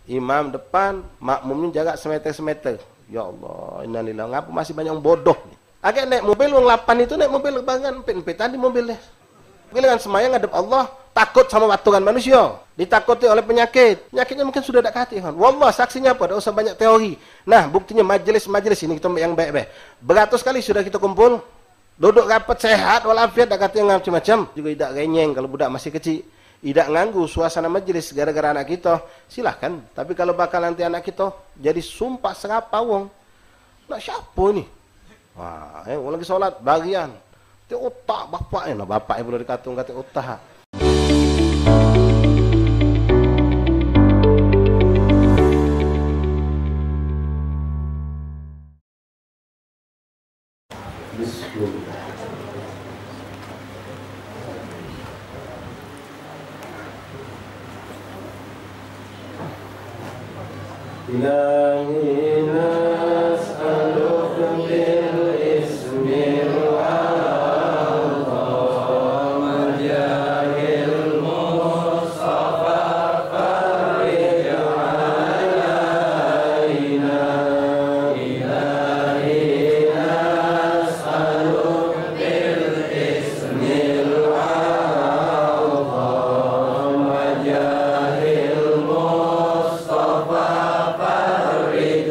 Imam depan, makmumnya jaga semeter-semeter. Ya Allah, innalillahi, ngapa masih banyak yang bodoh nih. Agak naik mobil wong 8 itu naik mobil bangan empit-empitan di mobilnya. Pilihan semayang ngadep Allah, takut sama aturan manusia, ditakuti oleh penyakit. Penyakitnya mungkin sudah tak hati kan. Wallah, saksinya apa? Tidak usah banyak teori. Nah, buktinya majelis-majelis ini kita yang baik-baik. Beratus kali sudah kita kumpul, duduk rapat sehat walafiat, tak kata yang macam-macam. Juga tidak renyeng kalau budak masih kecil. Tidak nganggu suasana majelis gara-gara anak kita, silahkan. Tapi kalau bakal nanti anak kita jadi sumpah serapa wong, nak siapa ni? Wah, lagi sholat bagian. Ti otak bapaknya, nah bapaknya boleh dikatung kata otak. Bismillah. Ilahi nas'aluka bil ismil a'zam majahil mustafa farij alaina. Ilahi nas'aluka bil ismil a'zam majahil mustafa فرج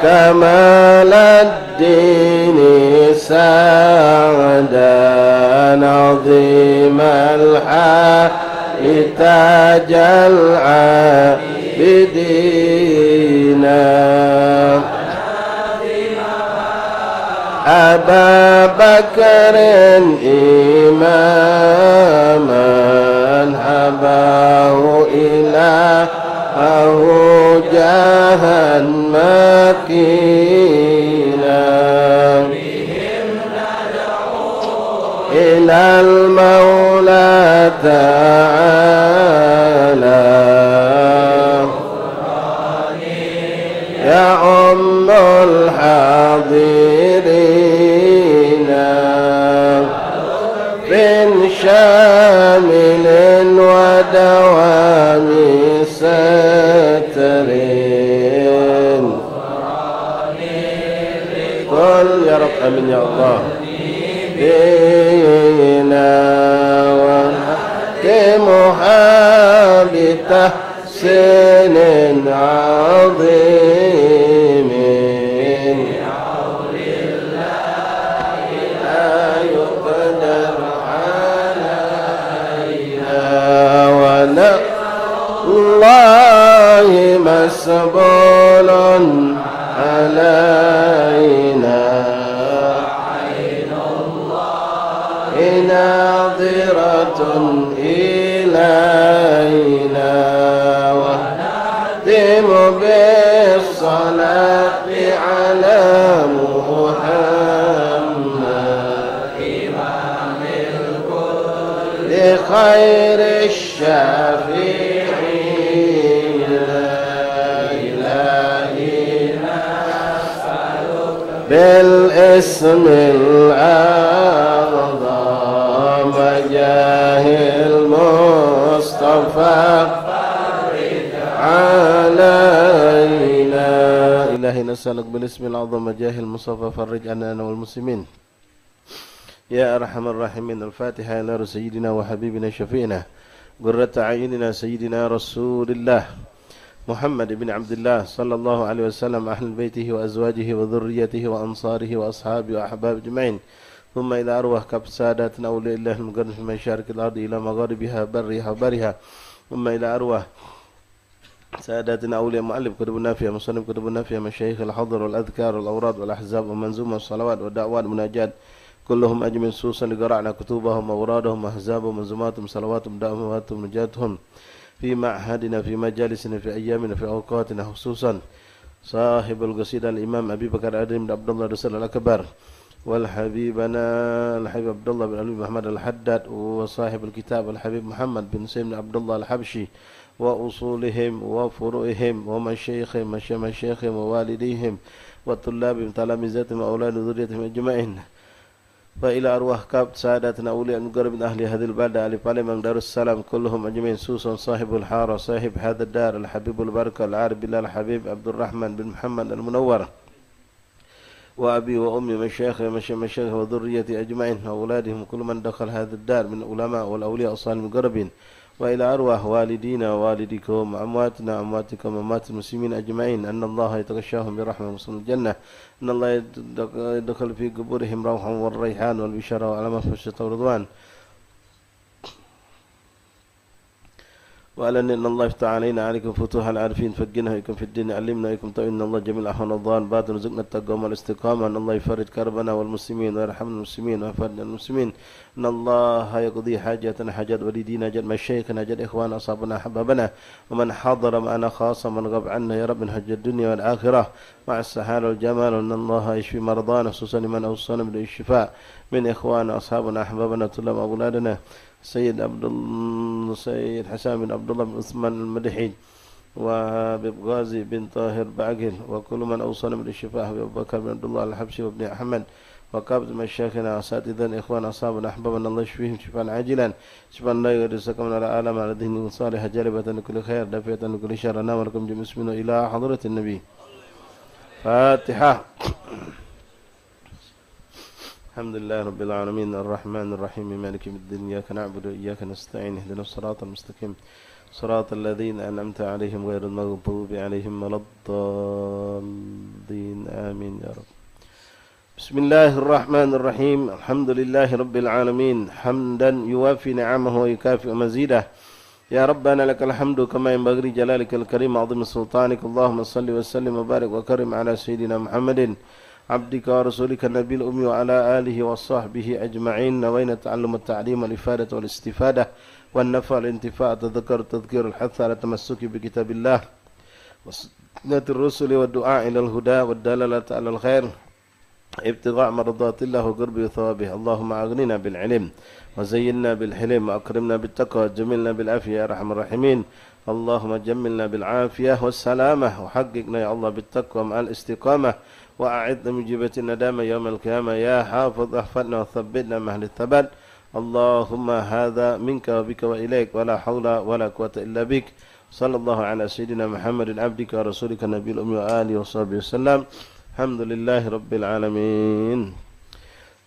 كمال الدين سعدا عظيم الحال تاج العابدين أبا بكر إماما هباه إلهه جاها مكينا إلى المولى تعالى يعم الحاضرين من شامل ودوام ستر قل يا رب آمين يا الله بنا ونختمها بتحسين عظيم لا يقدر علينا الله مسبول علينا ناظرة إلينا ونختم بالصلاة على محمد إمام الكل خير الشافعين إلهنا نسألك بالاسم الأعظم جاه المصطفى فرج علينا إلهي نسألك بالاسم الأعظم جاه المصطفى فرج عنا والمسلمين يا أرحم الراحمين. الفاتحة إلى سيدنا وحبيبنا شفينا قرة أعيننا سيدنا رسول الله محمد بن عبد الله صلى الله عليه وسلم أهل بيته وأزواجه وذريته وأنصاره وأصحابه وأحباب أجمعين ثم إلى أرواح ساداتنا أولياء الله المقرن في مشارق الأرض إلى مغاربها برها وبرها ثم إلى أرواح ساداتنا أولياء مؤلف كتب النافية مصنف كتب النافية مشايخ الحضر والأذكار والأوراد والأحزاب والمنزومة والصلوات والدعوات والمناجات كلهم أجمعين خصوصا قرأنا كتبهم وأورادهم وأحزابهم ومنزوماتهم صلواتهم دعواتهم نجاتهم في معهدنا في مجالسنا في أيامنا في أوقاتنا خصوصا صاحب القصيدة الإمام أبي بكر بن عبد الله رسول الأكبر والحبيبنا الحبيب عبد الله بن علي محمد الحداد وصاحب الكتاب الحبيب محمد بن سيم بن عبد الله الحبشي وأصولهم وفروعهم ومشايخهم مشايخهم ووالديهم وطلابهم تلامذتهم وأولاد ذريتهم أجمعين وإلى أرواح كاب ساداتنا أولياء المقرب من أهل هذه البلدة أهل بالمام دار السلام كلهم أجمعين خصوصا صاحب الحارة صاحب هذا الدار الحبيب البركة العارف بالله الحبيب عبد الرحمن بن محمد المنور وأبي وأمي مشايخ وذريتي أجمعين وأولادهم كل من دخل هذا الدار من العلماء والأولياء الصالحين المقربين وإلى أرواح والدينا ووالديكم أمواتنا أمواتكم أموات المسلمين أجمعين أن الله يتغشاهم برحمة وصل الجنة أن الله يدخل في قبورهم روحا والريحان والبشارة وعلى مفرشة ورضوان وأعلن أن الله يفتح علينا عليكم فتوح العارفين فقنا ويكم في الدين علمنا ويكم إن الله جميل أحوال الضال باطن رزقنا التقوى والاستقامة أن الله يفرج كربنا والمسلمين ويرحم المسلمين ويفرج المسلمين أن الله يقضي حاجاتنا حاجات والدينا جد مشايخنا جد إخوان أصحابنا أحبابنا ومن حضر معنا خاصة من غاب عنا يا رب من حج الدنيا والآخرة مع السحال والجمال وأن الله يشفي مرضانا خصوصا من أوصانا بالشفاء من إخواننا أصحابنا أحبابنا طلاب أولادنا سيد حسام بن عبد الله بن عثمان المدحي وبغازي بن طاهر بعقل وكل من أوصانا بالشفاء وأبو بكر بن عبد الله الحبشي وابن أحمد وكافة مشايخنا أساتذتنا إخوان أصحابنا أحبابنا الله يشفيهم شفاء عاجلا شفاء لا يرزقكم من العالم على دين صالح جالبة لكل خير دافعة لكل شر أنا ولكم جميع مسلمين إلى حضرة النبي فاتحة. الحمد لله رب العالمين الرحمن الرحيم مالك يوم الدين إياك نعبد وإياك نستعين اهدنا الصراط المستقيم صراط الذين أنعمت عليهم غير المغضوب عليهم ولا الضالين آمين يا رب. بسم الله الرحمن الرحيم. الحمد لله رب العالمين حمدا يوافي نعمه ويكافئ مزيده. يا ربنا لك الحمد كما ينبغي لجلالك الكريم وعظيم سلطانك. اللهم صل وسلم وبارك وكرم على سيدنا محمد عبدك ورسولك النبي الأمي وعلى آله وصحبه أجمعين. نوينا تعلم التعليم والإفادة والاستفادة والنفع والانتفاع التذكر التذكير الحث على التمسك بكتاب الله وسنة الرسل والدعاء إلى الهدى والدلالة على الخير ابتغاء مرضات الله وقرب ثوابه. اللهم أغننا بالعلم وزينا بالحلم وأكرمنا بالتقوى وجملنا بالعافية يا أرحم الراحمين. اللهم جملنا بالعافية والسلامة وحققنا يا الله بالتقوى مع الاستقامة وأعدنا من جبة الندامة يوم القيامة. يا حافظ احفظنا وثبتنا مع الثبات. اللهم هذا منك وبك وإليك ولا حول ولا قوة إلا بك. صلى الله على سيدنا محمد عبدك ورسولك النبي الأمي وآله وصحبه وسلم. الحمد لله رب العالمين.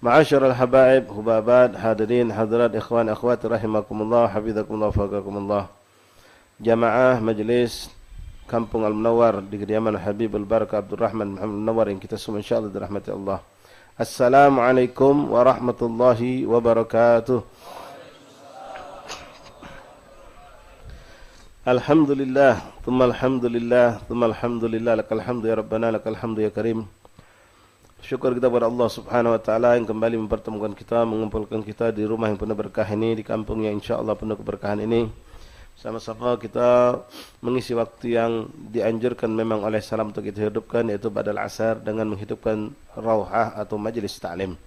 معاشر الحبائب hubabat hadirin hadirat ikhwan akhwat rahimakumullah hafizakumullah faqakumullah. Jamaah majlis Kampung Al-Munawwar di kediaman Habibul Barakah Abdul Rahman Muhammad Munawwar yang kita semua insyaallah dirahmati Allah. Assalamualaikum warahmatullahi wabarakatuh. Alhamdulillah, thumma alhamdulillah, thumma alhamdulillah, lakal hamdu ya Rabbana, lakal hamdu ya Karim. Syukur kita kepada Allah Subhanahu wa taala yang kembali mempertemukan kita, mengumpulkan kita di rumah yang penuh berkah ini, di kampung yang insyaallah penuh keberkahan ini. Sama-sama kita mengisi waktu yang dianjurkan memang oleh salam untuk kita hidupkan, yaitu ba'dal asar dengan menghidupkan rauhah atau majlis ta'lim.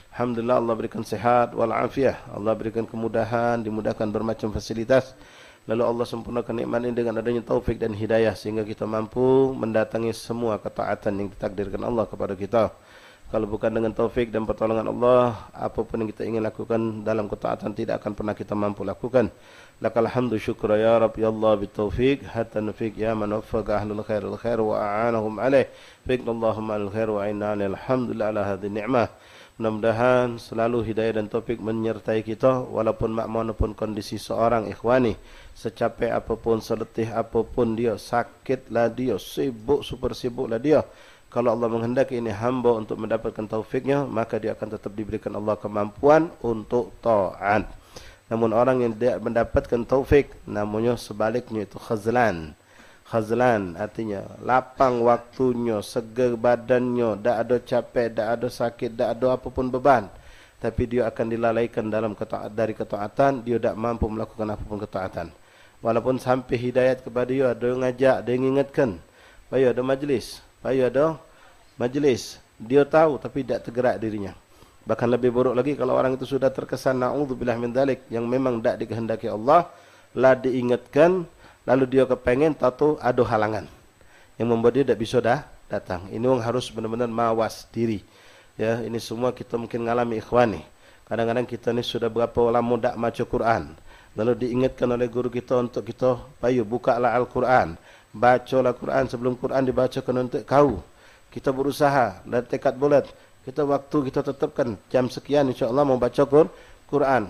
Alhamdulillah Allah berikan sehat wal afiyah, Allah berikan kemudahan, dimudahkan bermacam fasilitas. Lalu Allah sempurnakan nikmat ini dengan adanya taufik dan hidayah sehingga kita mampu mendatangi semua ketaatan yang ditakdirkan Allah kepada kita. Kalau bukan dengan taufik dan pertolongan Allah, apapun yang kita ingin lakukan dalam ketaatan tidak akan pernah kita mampu lakukan. Lakal hamdu syukra ya Rabb ya Allah bitaufiq hatta nufik ya man waffaqa ahlul khairul khair wa a'anahum alaih. Fiqnallahumma al khair wa inna alhamdulillah ala hadhihi ni'mah. Mudah-mudahan selalu hidayah dan taufik menyertai kita walaupun maupun kondisi seorang ikhwani. Secapek apapun, seletih apapun dia, sakitlah dia, sibuk, super sibuklah dia. Kalau Allah menghendaki ini hamba untuk mendapatkan taufiknya, maka dia akan tetap diberikan Allah kemampuan untuk taat. Namun orang yang tidak mendapatkan taufik, namanya sebaliknya itu khazlan. Khazlan artinya lapang waktunya, segar badannya, tak ada capek, tak ada sakit, tak ada apapun beban. Tapi dia akan dilalaikan dari ketaatan, dia tak mampu melakukan apapun ketaatan. Walaupun sampai hidayat kepada dia, ada yang ngajak, ada yang ingatkan. Bayu ada majlis, dia tahu tapi tak tergerak dirinya. Bahkan lebih buruk lagi kalau orang itu sudah terkesan na'udzubillah min dzalik, yang memang tak dikehendaki Allah, lah diingatkan, lalu dia kepengen tahu ada halangan yang membuat dia tak bisa datang. Ini orang harus benar-benar mawas diri. Ya, ini semua kita mungkin ngalami ikhwani. Kadang-kadang kita ni sudah berapa lama tak baca Quran. Lalu diingatkan oleh guru kita untuk kita, bayu bukalah Al-Quran. Bacalah Quran sebelum Quran dibacakan untuk kau. Kita berusaha dan tekad bulat. Kita waktu kita tetapkan jam sekian insya-Allah mau baca Quran.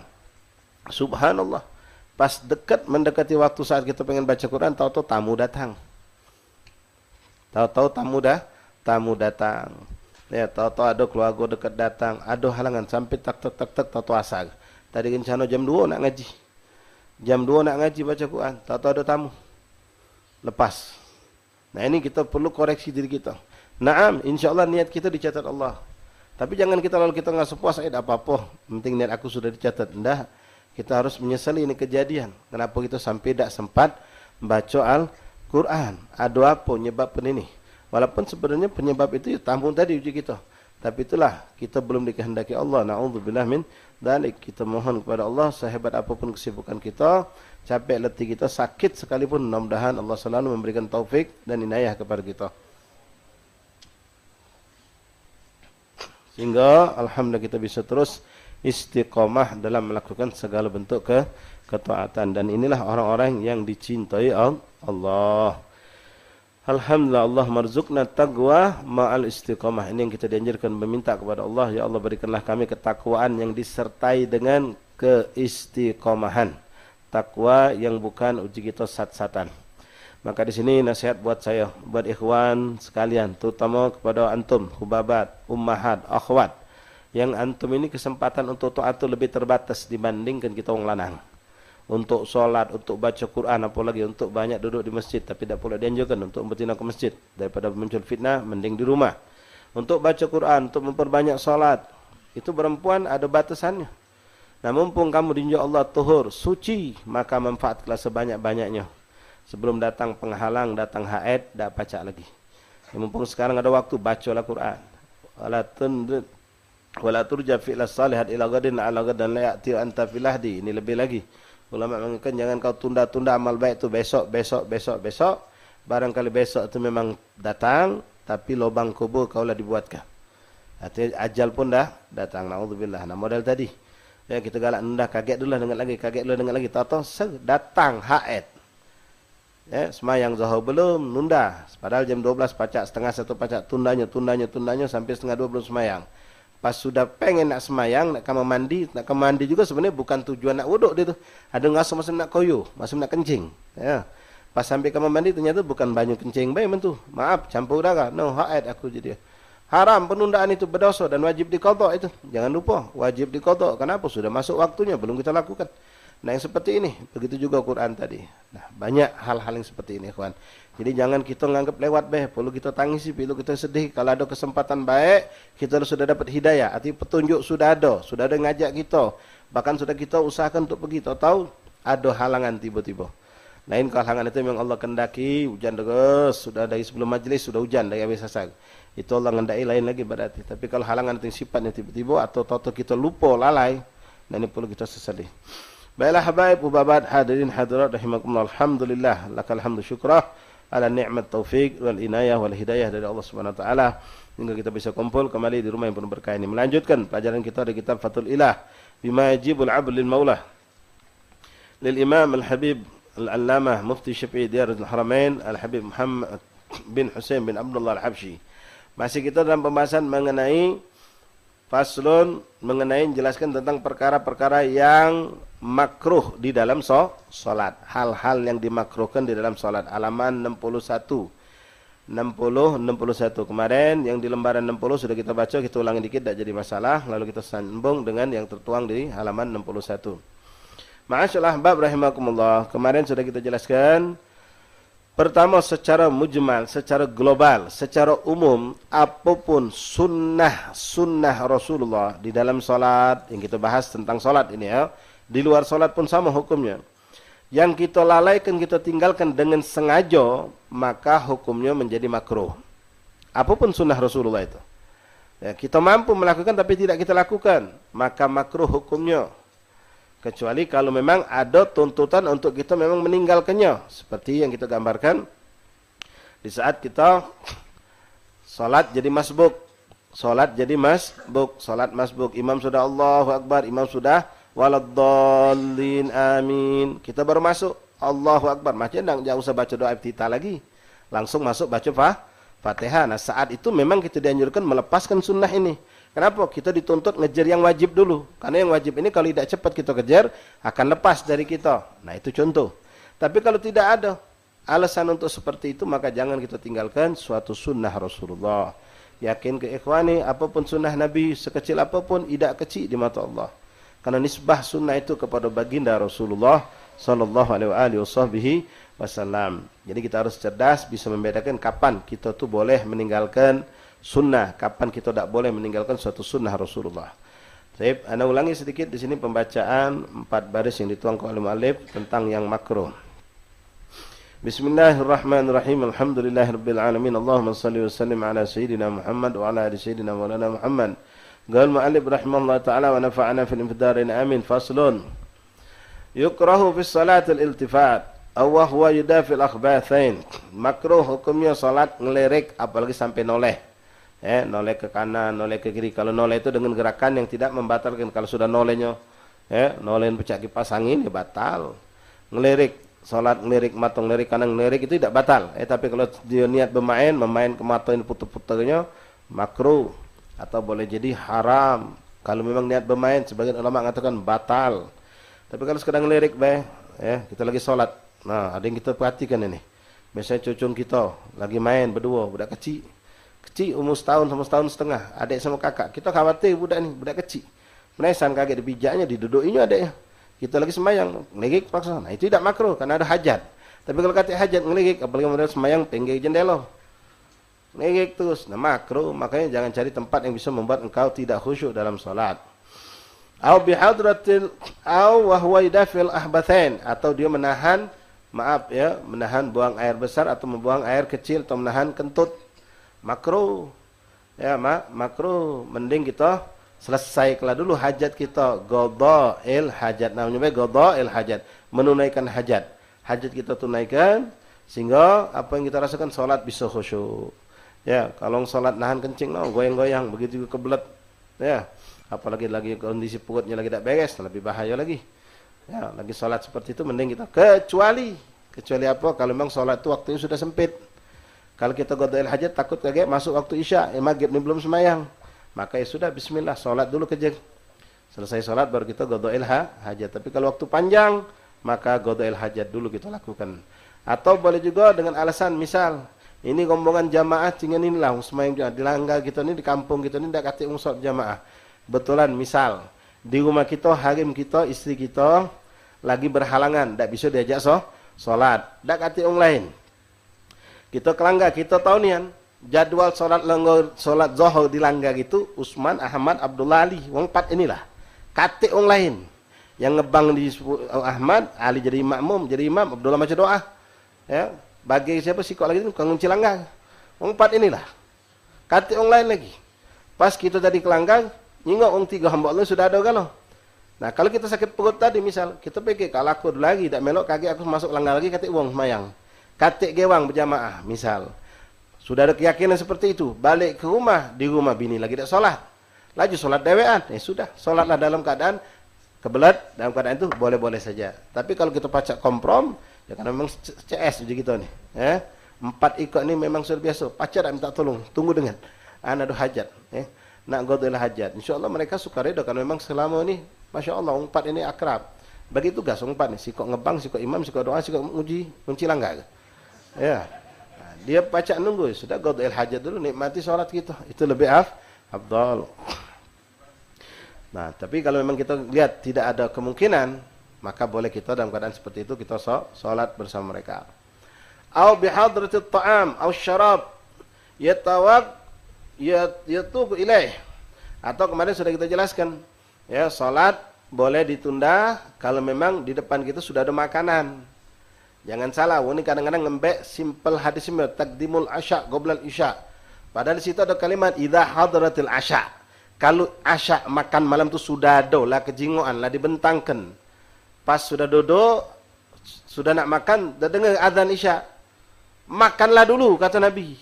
Subhanallah. Pas dekat mendekati waktu saat kita pengen baca Quran, tahu-tahu tamu datang. Tamu datang. Ya, tahu-tahu ada keluarga dekat datang, ada halangan sampai tak tahu asar. Tadi rencana jam 2 nak ngaji. Jam 2 nak ngaji baca Quran, tahu-tahu ada tamu. Lepas. Nah, ini kita perlu koreksi diri kita. Naam, insya-Allah niat kita dicatat Allah. Tapi jangan kita lalu kita enggak sepuas, tak apa-apa, penting niat aku sudah dicatat. Enggak. Kita harus menyesali ini kejadian. Kenapa kita sampai tak sempat baca Al-Quran? Ada apa penyebab ini? Walaupun sebenarnya penyebab itu tampung tadi uji kita. Tapi itulah kita belum dikehendaki Allah. Na'udzubillah min dzalik. Kita mohon kepada Allah sehebat apapun kesibukan kita, capek letih kita, sakit sekalipun, mudah-mudahan Allah selalu memberikan taufik dan inayah kepada kita. Sehingga alhamdulillah kita bisa terus istiqamah dalam melakukan segala bentuk ketaatan. Dan inilah orang-orang yang dicintai Allah. Alhamdulillah Allah marzuqna taqwa ma'al istiqamah. Ini yang kita dianjurkan meminta kepada Allah. Ya Allah berikanlah kami ketakwaan yang disertai dengan keistiqamahan. takwa yang bukan uji kita sat-satan. Maka di sini nasihat buat saya, buat ikhwan sekalian, terutama kepada antum, hubabat, ummahat, akhwat, yang antum ini kesempatan untuk taat itu lebih terbatas dibandingkan kita orang lanang. Untuk solat, untuk baca Quran, apalagi untuk banyak duduk di masjid, tapi tidak pula dianjurkan untuk bertindak ke masjid daripada muncul fitnah, mending di rumah. Untuk baca Quran, untuk memperbanyak solat, itu perempuan ada batasannya. Nah, mumpung kamu dinjau Allah tuhur, suci, maka manfaatlah sebanyak-banyaknya. Sebelum datang penghalang, datang haid, dah baca lagi. Mumpung sekarang ada waktu, bacalah Quran. Wala turja fi'las salihat ila ghadin ala ghadan la ya'ti anta fil lahdi. Ini lebih lagi. Ulama mengatakan jangan kau tunda-tunda amal baik itu besok. Barangkali besok itu memang datang, tapi lubang kubur kaulah dibuatkan. Artinya ajal pun dah datang. Naudzubillah. Nah, model tadi. Ya, kita galak nunda, kaget dulu dengar lagi, tahu datang haid. Ya, semayang zuhur belum, nunda. Padahal jam 12 pacak, setengah 1 pacak, tundanya sampai setengah 2 belum semayang. Pas sudah pengen nak semayang, nak kamar mandi juga sebenarnya bukan tujuan nak wuduk dia tu. Ada ngasuh masih nak koyo, masih nak kencing. Ya. Pas sampai kamar mandi ternyata bukan banyu kencing bae mentu. Maaf, campur darah. No, haid aku jadi. Haram penundaan itu berdosa dan wajib diqadha itu. Jangan lupa, wajib diqadha. Kenapa? Sudah masuk waktunya, belum kita lakukan. Nah, yang seperti ini, begitu juga Quran tadi. Nah, banyak hal-hal yang seperti ini, kawan. Jadi jangan kita menganggap lewat perlu kita tangisi, perlu kita sedih. Kalau ada kesempatan baik, kita sudah dapat hidayah. Artinya petunjuk sudah ada ngajak kita. Bahkan sudah kita usahakan untuk pergi. Tahu ada halangan tiba-tiba. Lain kalau halangan itu memang Allah kendaki, hujan deras, sudah dari sebelum majlis sudah hujan dari habis asar. Itu Allah ngendaki lain lagi berarti. Tapi kalau halangan itu sifatnya tiba-tiba atau tahu kita lupa lalai, nah ini perlu kita sesali. Baiklah habaib ubabat hadirin hadirat rahimakumullah, alhamdulillah lakal hamdu syukrah ala ni'mat taufik wal inayah wal hidayah dari Allah Subhanahu wa taala hingga kita bisa kumpul kembali di rumah yang penuh berkah ini. Melanjutkan pelajaran kita dari kitab Fathul Ilah bima yajibul 'abd lil maulah lil Imam Al-Habib Al-Allamah Mufti Syafi'i Diyarul Haramain Al-Habib Muhammad bin Husain bin Abdullah Al-Habsyi. Masih kita dalam pembahasan mengenai faslun, mengenai menjelaskan tentang perkara-perkara yang makruh di dalam salat. Hal-hal yang dimakruhkan di dalam salat. Halaman 61. 61. Kemarin yang di lembaran 60 sudah kita baca, kita ulangi dikit tak jadi masalah. Lalu kita sambung dengan yang tertuang di halaman 61. Ma'asyiral ahbab rahimakumullah. Kemarin sudah kita jelaskan. Pertama, secara mujmal, secara global, secara umum, apapun sunnah Rasulullah di dalam salat, yang kita bahas tentang salat ini ya, di luar salat pun sama hukumnya. Yang kita lalaikan, kita tinggalkan dengan sengaja, maka hukumnya menjadi makruh. Apapun sunnah Rasulullah itu. Ya, kita mampu melakukan tapi tidak kita lakukan, maka makruh hukumnya. Kecuali kalau memang ada tuntutan untuk kita memang meninggalkannya. Seperti yang kita gambarkan di saat kita salat jadi masbuk. Salat jadi masbuk. Salat masbuk. Imam sudah Allahu Akbar. Imam sudah waladdallin amin. Kita baru masuk Allahu Akbar. Macam jangan usah baca doa iftitah lagi. Langsung masuk baca Fatihah. Nah, saat itu memang kita dianjurkan melepaskan sunnah ini. Kenapa? Kita dituntut ngejar yang wajib dulu. Karena yang wajib ini kalau tidak cepat kita kejar, akan lepas dari kita. Nah, itu contoh. Tapi kalau tidak ada alasan untuk seperti itu, maka jangan kita tinggalkan suatu sunnah Rasulullah. Yakin ke ikhwani, apapun sunnah Nabi, sekecil apapun, tidak kecil di mata Allah. Karena nisbah sunnah itu kepada baginda Rasulullah sallallahu alaihi wasallam. Jadi kita harus cerdas, bisa membedakan kapan kita tuh boleh meninggalkan sunnah, kapan kita tidak boleh meninggalkan suatu sunnah Rasulullah. Baik, anda ulangi sedikit di sini pembacaan 4 baris yang dituangkan oleh muallif tentang yang makruh. Bismillahirrahmanirrahim. Alhamdulillahirabbil alamin. Allahumma shalli wa sallim ala sayyidina Muhammad wa ala ali sayyidina maulana Muhammad. Qala muallif rahimahullah taala wa nafa'ana fil infidarain amin. Faslun. Yukrahu fi salat al-iltifat aw huwa yudafi al-akhbathain. Makruh hukumnya salat ngelirik apalagi sampai noleh. Noleh ke kanan, noleh ke kiri. Kalau noleh itu dengan gerakan yang tidak membatalkan. Kalau sudah nolehnya, noleh pecah kipas angin, ya batal. Ngelirik, salat ngelirik, matang ngelirik, kanan ngelirik itu tidak batal. Tapi kalau dia niat memain ke matanya putar-putarnya, makruh. Atau boleh jadi haram. Kalau memang niat bermain, sebagian ulama mengatakan batal. Tapi kalau sekedar ngelirik, ya, kita lagi sholat. Nah, ada yang kita perhatikan ini. Biasanya cucung kita lagi main berdua, budak kecil. Kecil umur setahun sama setahun setengah, adik sama kakak. Kita khawatir budak ni, budak kecil. Menesan kaget dipijaknya, didudukinya adiknya. Kita lagi semayang, ngeligik paksa. Nah, itu tidak makruh karena ada hajat. Tapi kalau kata hajat ngeligik, apalagi model semayang pinggir jendela. Ngeligik terus, nah makruh. Makanya jangan cari tempat yang bisa membuat engkau tidak khusyuk dalam salat. Au bihadratil au wa huwa yadfil ahbathain, atau dia menahan, maaf ya, menahan buang air besar atau membuang air kecil atau menahan kentut. Makruh. Ya, makruh. Mending kita selesaikanlah dulu hajat kita, qada'il hajat. Namanya qada'il hajat, menunaikan hajat. Hajat kita tunaikan sehingga apa yang kita rasakan salat bisa khusyuk. Ya, kalau salat nahan kencing goyang-goyang begitu kebelet. Ya. Apalagi lagi kondisi perutnya lagi tak beres, lebih bahaya lagi. Ya, lagi salat seperti itu mending kita kecuali apa? Kalau memang salat itu waktunya sudah sempit. Kalau kita qada'il hajat takut kaget masuk waktu Isya, maghrib ni belum semayang. Maka ya sudah bismillah, salat dulu kejeng. Selesai salat baru kita qada'il hajat. Tapi kalau waktu panjang, maka qada'il hajat dulu kita lakukan. Atau boleh juga dengan alasan misal ini rombongan jamaah tinggal inilah semayang di langgar kita ni, di kampung kita ni dak kate salat jamaah. Betulan misal di rumah kita, harim kita, istri kita lagi berhalangan, tak bisa diajak solat, tak kata orang lain. Kita ke langgar, kita tahu nian jadwal solat zuhur di langgar itu Usman, Ahmad, Abdullah, Ali, wong 4 inilah. Kata orang lain yang ngebang di Ahmad, Ali jadi makmum, jadi imam, Abdullah baca doa. Ya, bagi siapa sih kok lagi itu kunci langgar. Wong 4 inilah. Kata orang lain lagi. Pas kita tadi ke langgar, nyingok orang 3 hamba Allah sudah ada galau. Nah, kalau kita sakit perut tadi misal, kita pikir kalau aku lagi tak melok kaki aku masuk langgar lagi kata uang semayang. Katik gewang berjamaah misal. Sudah ada keyakinan seperti itu, balik ke rumah, di rumah bini lagi tak solat. Laju solat dewean, sudah, solatlah dalam keadaan kebelet, dalam keadaan itu boleh-boleh saja. Tapi kalau kita pacak komprom, ya kan memang CS je kita ni. 4 ikut ni memang sudah biasa. Pacar tak minta tolong, tunggu dengan ada hajat. Nak qada'il hajat. InsyaAllah mereka suka reda kan memang selama ni Masya Allah, 4 ini akrab. Bagi tugas 4 ni, sikok ngebang, sikok imam, sikok doa, sikok kunci langgar. Ya. Nah, dia baca nunggu, sudah qada'il hajat dulu, nikmati solat kita. Itu lebih afdal. Nah, tapi kalau memang kita lihat tidak ada kemungkinan, maka boleh kita dalam keadaan seperti itu kita solat bersama mereka. Au bihadratit ta'am au syarab yatubu ilaih. Atau kemarin sudah kita jelaskan, ya, salat boleh ditunda kalau memang di depan kita sudah ada makanan. Jangan salah, ini kadang-kadang ngembek simple hadis ini, taqdimul asya qoblal isya. Padahal di situ ada kalimat idza hadratil asya. Kalau asya makan malam itu sudah ada lah kejingoan lah dibentangkan. Pas sudah duduk, sudah nak makan, dah dengar azan isya. Makanlah dulu kata Nabi.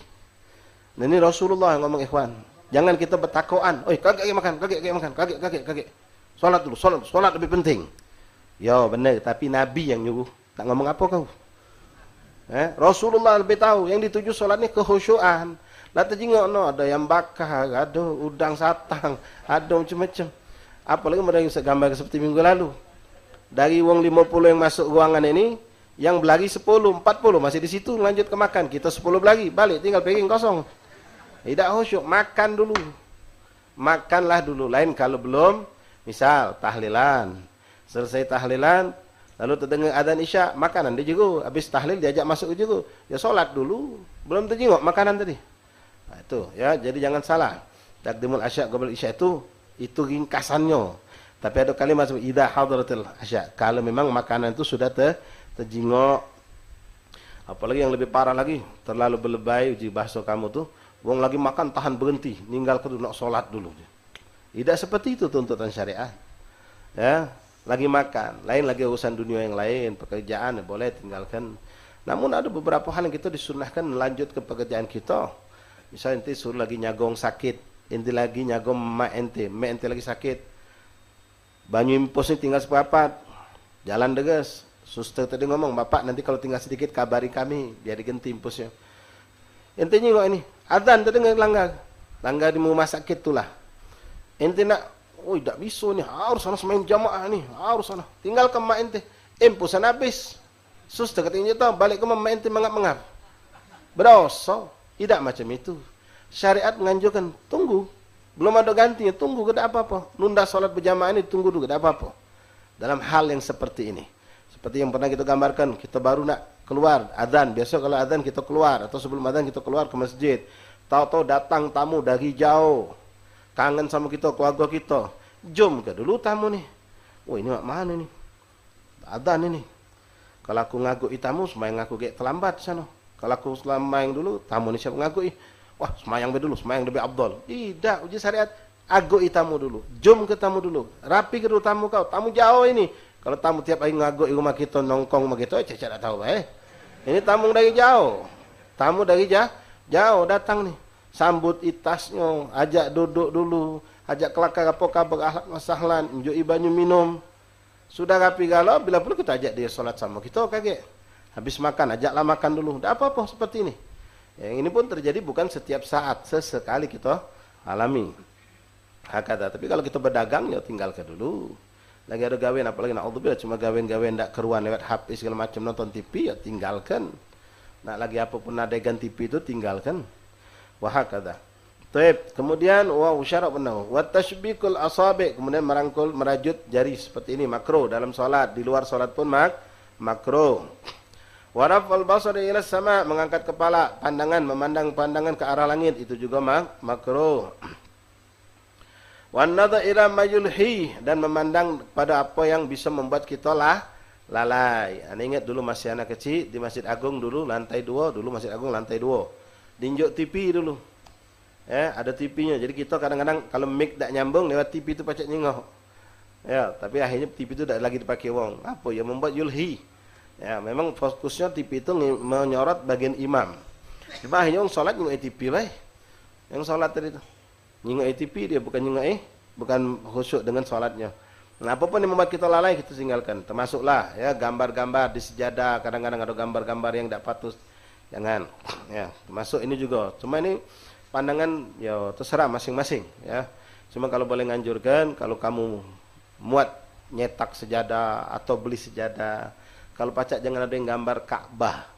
Nah, ini Rasulullah yang ngomong ikhwan. Jangan kita bertakoan. Oi, kaget makan, kaget. Solat dulu, solat lebih penting. Ya benar, tapi Nabi yang nyuruh. Tak ngomong apa kau? Rasulullah lebih tahu. Yang dituju solat ni kekhusyuan. Lah terjengok no, ada yang bakar, ada udang satang, ada macam-macam. Apalagi mereka gambar seperti minggu lalu. Dari wong 50 yang masuk ruangan ini, yang berlari 10, 40 masih di situ lanjut ke makan. Kita 10 berlari, balik tinggal piring kosong. Tidak khusyuk, makan dulu. Makanlah dulu. Lain kalau belum, misal tahlilan. Selesai tahlilan, lalu terdengar adzan isya, makanan dia juga. Habis tahlil diajak masuk juga. Ya solat dulu, belum terjengok makanan tadi. Nah, itu ya, jadi jangan salah. Taqdimul asya qabla isya itu ringkasannya. Tapi ada kalimat seperti idza hadratil asya. Kalau memang makanan itu sudah terjengok. Apalagi yang lebih parah lagi, terlalu berlebay uji bahasa kamu tuh. Wong lagi makan tahan berhenti, ninggal ke nak solat dulu. Tidak seperti itu tuntutan syariat. Ya, lagi makan, lain lagi urusan dunia yang lain, pekerjaan boleh tinggalkan. Namun ada beberapa hal yang kita disunahkan lanjut ke pekerjaan kita. Misalnya ente suruh lagi nyagong sakit, ente lagi nyagong mak ente lagi sakit. Banyu impus ni tinggal seperempat, jalan degas. Suster tadi ngomong, bapak nanti kalau tinggal sedikit kabari kami, biar diganti impusnya. Ente nyingok ini, adzan terdengar langgar di rumah sakit itulah. Ente nak, oh tidak bisa nih, harus sana semain jamaah nih, harus sana. Tinggalkan mak ente. Impusan habis. Sus dekat ini tahu balik ke main tim mengap-mengap. Berdosa. Tidak macam itu. Syariat menganjurkan tunggu. Belum ada gantinya, tunggu tidak apa-apa. Nunda sholat berjamaah ini tunggu dulu tidak apa-apa. Dalam hal yang seperti ini. Seperti yang pernah kita gambarkan, kita baru nak keluar adzan. Biasa kalau adzan kita keluar atau sebelum adzan kita keluar ke masjid. Tahu-tahu datang tamu dari jauh. Kangen sama kita, keluarga kita. Jom ke dulu tamu nih. Oh ini mak mana nih? Adzan ini. Kalau aku ngaguk tamu, semayang aku kayak terlambat sana. Kalau aku semayang dulu, tamu ni siapa ngaguk? Wah, semayang dulu, semayang lebih abdul. Tidak, uji syariat. Aguk tamu dulu. Jom ke tamu dulu. Rapi ke dulu tamu kau. Tamu jauh ini. Kalau tamu tiap hari ngaguk rumah kita, nongkong rumah kita, cecak tak tahu. Ini tamu dari jauh. Tamu dari jauh datang nih. Sambut itasnya, ajak duduk dulu. Ajak kelakar apa kabar, ahlak masahlan, unjuk banyu minum. Sudah rapi galau, bila perlu kita ajak dia solat sama kita, kaget. Habis makan, ajaklah makan dulu. Tidak apa-apa seperti ini. Yang ini pun terjadi bukan setiap saat, sesekali kita alami. Hakata. Tapi kalau kita berdagang, ya tinggalkan dulu. Lagi ada gawen, apalagi na'udzubillah, cuma gawen-gawen tak keruan lewat HP segala macam nonton TV, ya tinggalkan. Nak lagi apapun adegan TV itu tinggalkan. Wahakata. Taib. Kemudian syarat benar. Wa tashbikul asabi, kemudian merangkul merajut jari seperti ini makruh dalam salat, di luar salat pun makruh. Wa raf'al basari ila sama, mengangkat kepala, memandang pandangan ke arah langit, itu juga makruh. Wa nadha ila mayulhi, dan memandang pada apa yang bisa membuat kita lalai. Anda ingat dulu masih anak kecil di Masjid Agung dulu lantai 2, dulu Masjid Agung lantai 2. Dinjuk TV dulu. Ada TV-nya. Jadi kita kadang-kadang kalau mic tak nyambung lewat TV itu pacak nyengok. Ya, tapi akhirnya TV itu tak lagi dipakai wong. Apa yang membuat yulhi? Ya, memang fokusnya TV itu menyorot bagian imam. Cuma akhirnya orang solat nyengok TV baik. Yang solat tadi itu nyengok TV dia bukan khusyuk dengan solatnya. Nah, apapun yang membuat kita lalai kita tinggalkan. Termasuklah ya gambar-gambar di sejadah, kadang-kadang ada gambar-gambar yang tak patut. Jangan. Ya, termasuk ini juga. Cuma ini pandangan ya terserah masing-masing ya. Cuma kalau boleh nganjurkan, kalau kamu muat nyetak sejadah atau beli sejadah, kalau pacak jangan ada yang gambar Ka'bah.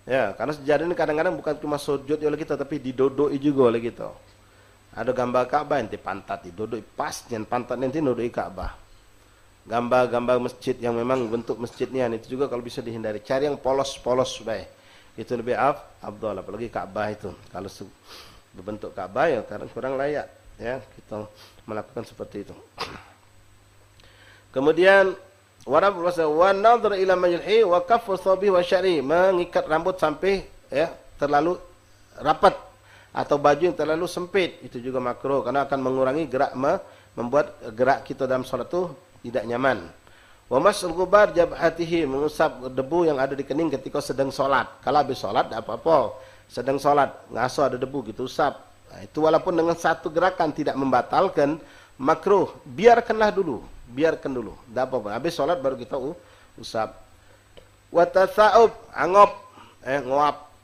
Ya, karena sejadah ini kadang-kadang bukan cuma sujud oleh kita, tapi didodoi juga oleh kita. Ada gambar Ka'bah nanti pantat didodoi pas, dan pantat nanti nodoi Ka'bah. Gambar-gambar masjid yang memang bentuk masjidnya itu juga kalau bisa dihindari. Cari yang polos-polos baik. Itu lebih afdal, apalagi Ka'bah itu. Kalau berbentuk Ka'bah ya kadang kurang layak ya kita melakukan seperti itu. Kemudian wa nadhar ila majlihi wa kaffu thawbi wa syari, mengikat rambut sampai ya terlalu rapat atau baju yang terlalu sempit, itu juga makruh karena akan mengurangi gerak, membuat gerak kita dalam salat itu tidak nyaman. Wa mas'ul ghubar jabhatihi, mengusap debu yang ada di kening ketika sedang solat. Kalau habis solat tak apa-apa. Sedang solat ngaso ada debu gitu usap. Nah, itu walaupun dengan satu gerakan tidak membatalkan, makruh. Biarkan dulu. Tak apa-apa. Habis solat baru kita usap. Wa tasa'ub,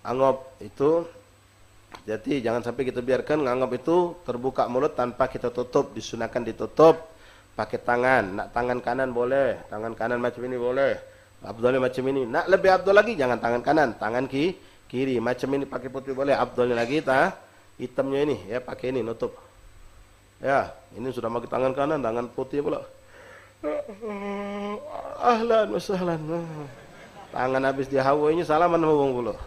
angop itu. Jadi jangan sampai kita biarkan ngangop itu terbuka mulut tanpa kita tutup, disunahkan ditutup. Pakai tangan, nak tangan kanan boleh, tangan kanan macam ini boleh. Abdulnya macam ini. Nak lebih abdul lagi jangan tangan kanan, tangan kiri. Macam ini pakai putih boleh. Abdulnya lagi hitamnya ini ya pakai ini nutup. Ya, ini sudah pakai tangan kanan, tangan putih pula. Ahlan wa sahlan. Tangan habis dia hawa ini salaman hubung pula.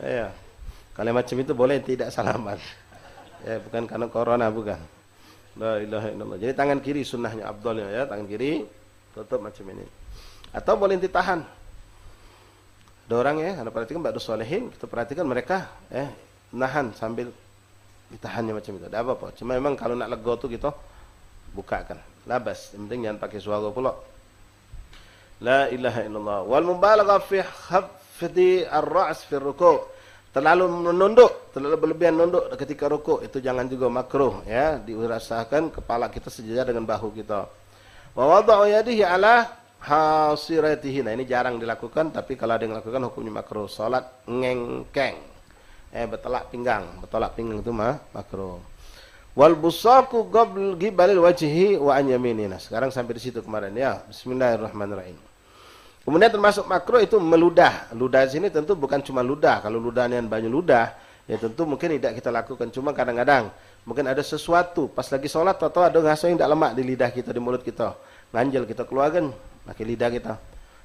Ya. Kalau macam itu boleh tidak salaman. Ya, bukan karena corona bukan. La ilaha illallah. Jadi tangan kiri sunnahnya afdalnya ya, tangan kiri tutup macam ini. Atau boleh ditahan. Ada orang ya, Anda perhatikan ba'du solehin, kita perhatikan mereka nahan sambil ditahannya macam itu. Ada apa-apa. Cuma memang kalau nak lega tu kita bukakan. Labas, yang penting jangan pakai suara pula. La ilaha illallah. Wal mubalagha fi khafdi ar-ra's fi ruku'. Terlalu menunduk, terlalu berlebihan nunduk ketika rukuk, itu jangan juga makruh ya, diurasakan kepala kita sejajar dengan bahu kita. Wa wada'u yadihi ala hasiratihi. Nah, ini jarang dilakukan, tapi kalau ada yang lakukan hukumnya makruh. Salat ngengkeng. Bertolak pinggang itu makruh. Wal busaku qabl gibalil wajhi wa an yaminina. Sekarang sampai di situ kemarin ya. Bismillahirrahmanirrahim. Kemudian termasuk makruh itu meludah. Ludah di sini tentu bukan cuma ludah. Kalau ludahnya banyak ludah, ya tentu mungkin tidak kita lakukan. Cuma kadang-kadang mungkin ada sesuatu pas lagi sholat atau ada ngaso yang tidak lemak di lidah kita, di mulut kita. Nganjel kita keluarkan pakai lidah kita.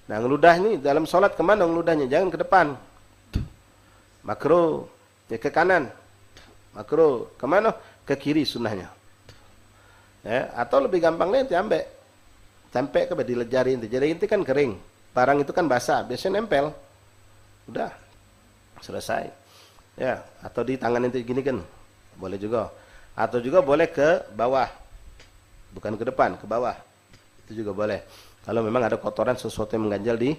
Nah, ngeludah ini dalam sholat kemana ngeludahnya? Jangan ke depan. Makruh. Ya ke kanan. Makruh. Kemana? Ke kiri sunnahnya. Ya, atau lebih gampang lagi ambek. Sampai ke di jari inti. Jari inti kan kering. Barang itu kan basah, biasanya nempel. Udah. Selesai. Ya, atau di tangan inti gini kan. Boleh juga. Atau juga boleh ke bawah. Bukan ke depan, ke bawah. Itu juga boleh. Kalau memang ada kotoran sesuatu yang mengganjal di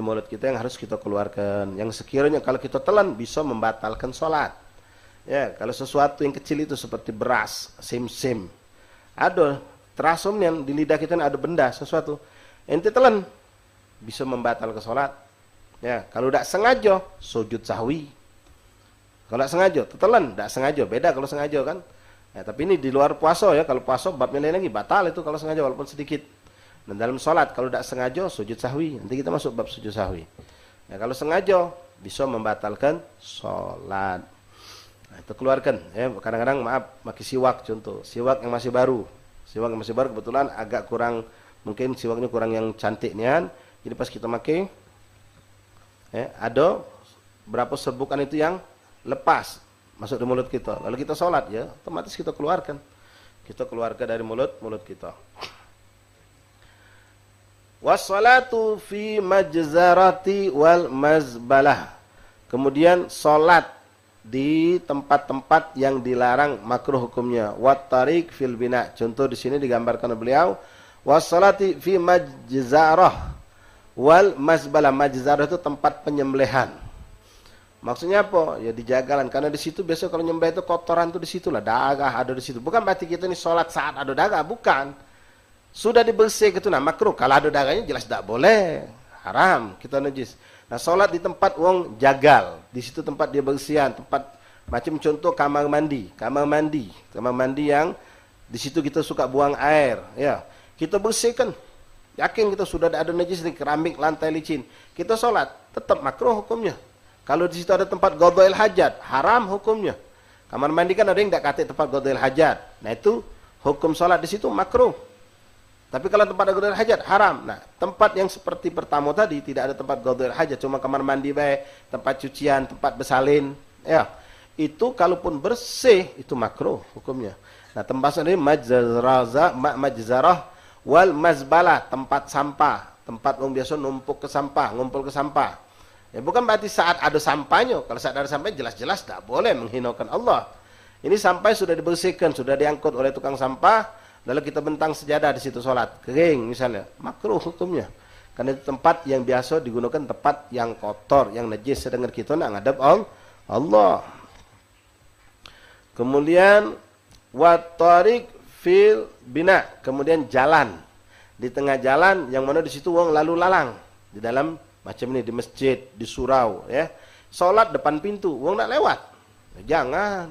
mulut kita yang harus kita keluarkan. Yang sekiranya kalau kita telan bisa membatalkan sholat. Ya, kalau sesuatu yang kecil itu seperti beras, sim-sim. Ada terasum yang di lidah kita ada benda, sesuatu. Ente telan bisa membatalkan sholat. Ya, kalau tidak sengaja sujud sahwi. Kalau tidak sengaja, tetelan, tidak sengaja. Beda kalau sengaja kan. Ya, tapi ini di luar puasa ya. Kalau puasa babnya lain lagi, batal itu kalau sengaja walaupun sedikit. Dan dalam sholat kalau tidak sengaja sujud sahwi. Nanti kita masuk bab sujud sahwi. Ya, kalau sengaja bisa membatalkan sholat. Nah, itu keluarkan. Ya, kadang-kadang maaf pakai siwak contoh. Siwak yang masih baru. Siwak yang masih baru kebetulan agak kurang, mungkin siwaknya kurang yang cantik nian. Jadi pas kita pakai, ya, ada berapa serbukan itu yang lepas masuk di mulut kita. Lalu kita sholat ya, otomatis kita keluarkan. Kita keluarkan dari mulut kita. Wassalatu fi majzarati wal mazbalah. Kemudian sholat di tempat-tempat yang dilarang makruh hukumnya. Wat tariq fil bina. Contoh di sini digambarkan oleh beliau. Wassalati fi majzarah wal mazbalah. Majzarah itu tempat penyembelihan. Maksudnya apa? Ya di jagalan. Karena di situ biasa kalau nyembelih itu kotoran itu di situlah, dagah ada di situ. Bukan berarti kita ini sholat saat ada dagah, bukan. Sudah dibersihkan itu nah makruh. Kalau ada dagahnya jelas tidak boleh, haram, kita najis. Nah, sholat di tempat wong jagal, di situ tempat dia bersihan, tempat macam contoh kamar mandi yang di situ kita suka buang air, ya. Kita bersihkan. Yakin kita sudah ada najis di keramik, lantai licin. Kita sholat, tetap makruh hukumnya. Kalau di situ ada tempat qadha'il hajat, haram hukumnya. Kamar mandi kan ada yang tidak kata tempat qadha'il hajat. Nah, itu hukum sholat di situ makruh. Tapi kalau tempat qadha'il hajat haram. Nah, tempat yang seperti pertama tadi tidak ada tempat qadha'il hajat, cuma kamar mandi baik, tempat cucian, tempat bersalin, ya. Itu kalaupun bersih itu makruh hukumnya. Nah, tempat ini majzarah wal mazbalah, tempat sampah, tempat orang biasa numpuk ke sampah, ngumpul ke sampah. Ya, bukan berarti saat ada sampahnya. Kalau saat ada sampah jelas-jelas tidak boleh menghinakan Allah. Ini sampai sudah dibersihkan, sudah diangkut oleh tukang sampah, lalu kita bentang sejadah di situ sholat, kering misalnya, makruh hukumnya. Karena itu tempat yang biasa digunakan tempat yang kotor, yang najis, sedangkan kita nak ngadap Allah. Kemudian wat-tariq fil bina, kemudian jalan. Di tengah jalan yang mana di situ wong lalu lalang di dalam macam ini di masjid, di surau ya. Salat depan pintu, wong nak lewat. Jangan.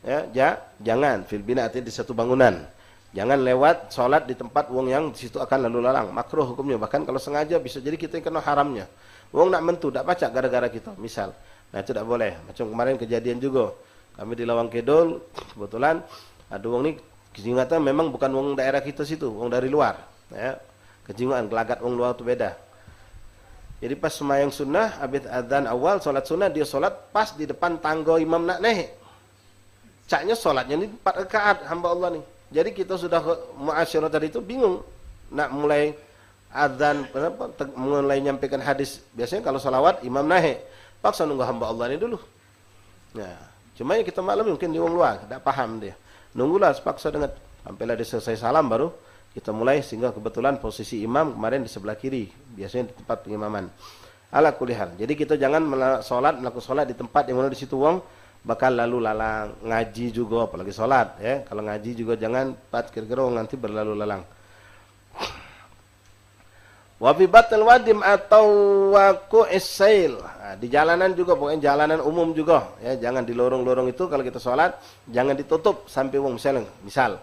Ya, jangan fil bina artinya di satu bangunan. Jangan lewat salat di tempat wong yang di situ akan lalu lalang. Makruh hukumnya, bahkan kalau sengaja bisa jadi kita yang kena haramnya. Wong nak mentu, tak baca gara-gara kita, misal. Nah, itu tidak boleh. Macam kemarin kejadian juga. Kami di Lawang Kedul, kebetulan ada wong ni kejingatan memang bukan wong daerah kita situ, wong dari luar. Ya. Kejingan, gelagat wong luar itu beda. Jadi pas sembahyang sunnah, habis adzan awal solat sunnah, dia solat pas di depan tangga imam nak naik. Caknya solatnya ini 4 rakaat hamba Allah nih. Jadi kita sudah muasyarah tadi itu bingung nak mulai adzan, mulai nyampaikan hadis. Biasanya kalau salawat imam naik, paksa nunggu hamba Allah ini dulu. Nah, cuma ya kita maklum mungkin di wong luar tidak paham dia. Nunggulah sepaksa dengan sampailah dia selesai salam baru kita mulai, sehingga kebetulan posisi imam kemarin di sebelah kiri, biasanya di tempat pengimaman. Ala kulli hal. Jadi kita jangan melakukan sholat di tempat yang mana di situ wong bakal lalu lalang. Ngaji juga apalagi sholat ya. Kalau ngaji juga jangan kira-kira nanti berlalu lalang. Wa fi batil wadim atau waqu'is sail. Nah, di jalanan juga, pokoknya jalanan umum juga, ya jangan di lorong-lorong itu kalau kita sholat jangan ditutup sampai misal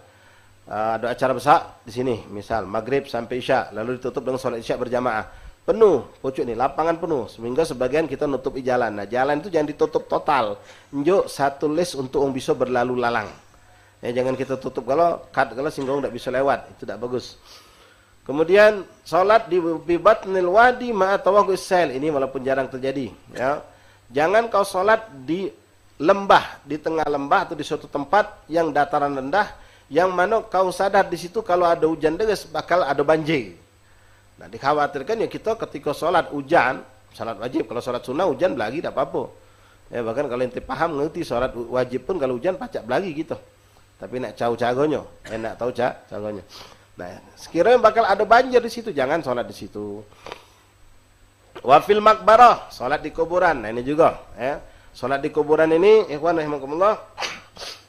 ada acara besar di sini, misal maghrib sampai isya, lalu ditutup dengan sholat isya berjamaah, penuh, pucuk nih, lapangan penuh, sehingga sebagian kita nutupi jalan. Nah, jalan itu jangan ditutup total, njuk satu list untuk orang bisa berlalu lalang. Ya jangan kita tutup kalau sehingga tidak bisa lewat, itu tidak bagus. Kemudian salat di batnil wadi ma'a tawaqqu'is sail. Ini walaupun jarang terjadi, ya. Jangan kau salat di lembah, di tengah lembah atau di suatu tempat yang dataran rendah yang mana kau sadar di situ kalau ada hujan deras bakal ada banjir. Nah, dikhawatirkan ya kita ketika salat hujan, salat wajib, kalau salat sunnah hujan lagi tidak apa-apa. Ya bahkan kalau ente paham ngerti salat wajib pun kalau hujan pacak lagi gitu. Tapi nak tahu cagonya, enak tahu cagonya. Nah, sekiranya bakal ada banjir di situ, jangan sholat di situ. Wafil makbarah, sholat di kuburan. Nah, ini juga, ya. Sholat di kuburan ini, ikhwan rahimakumullah,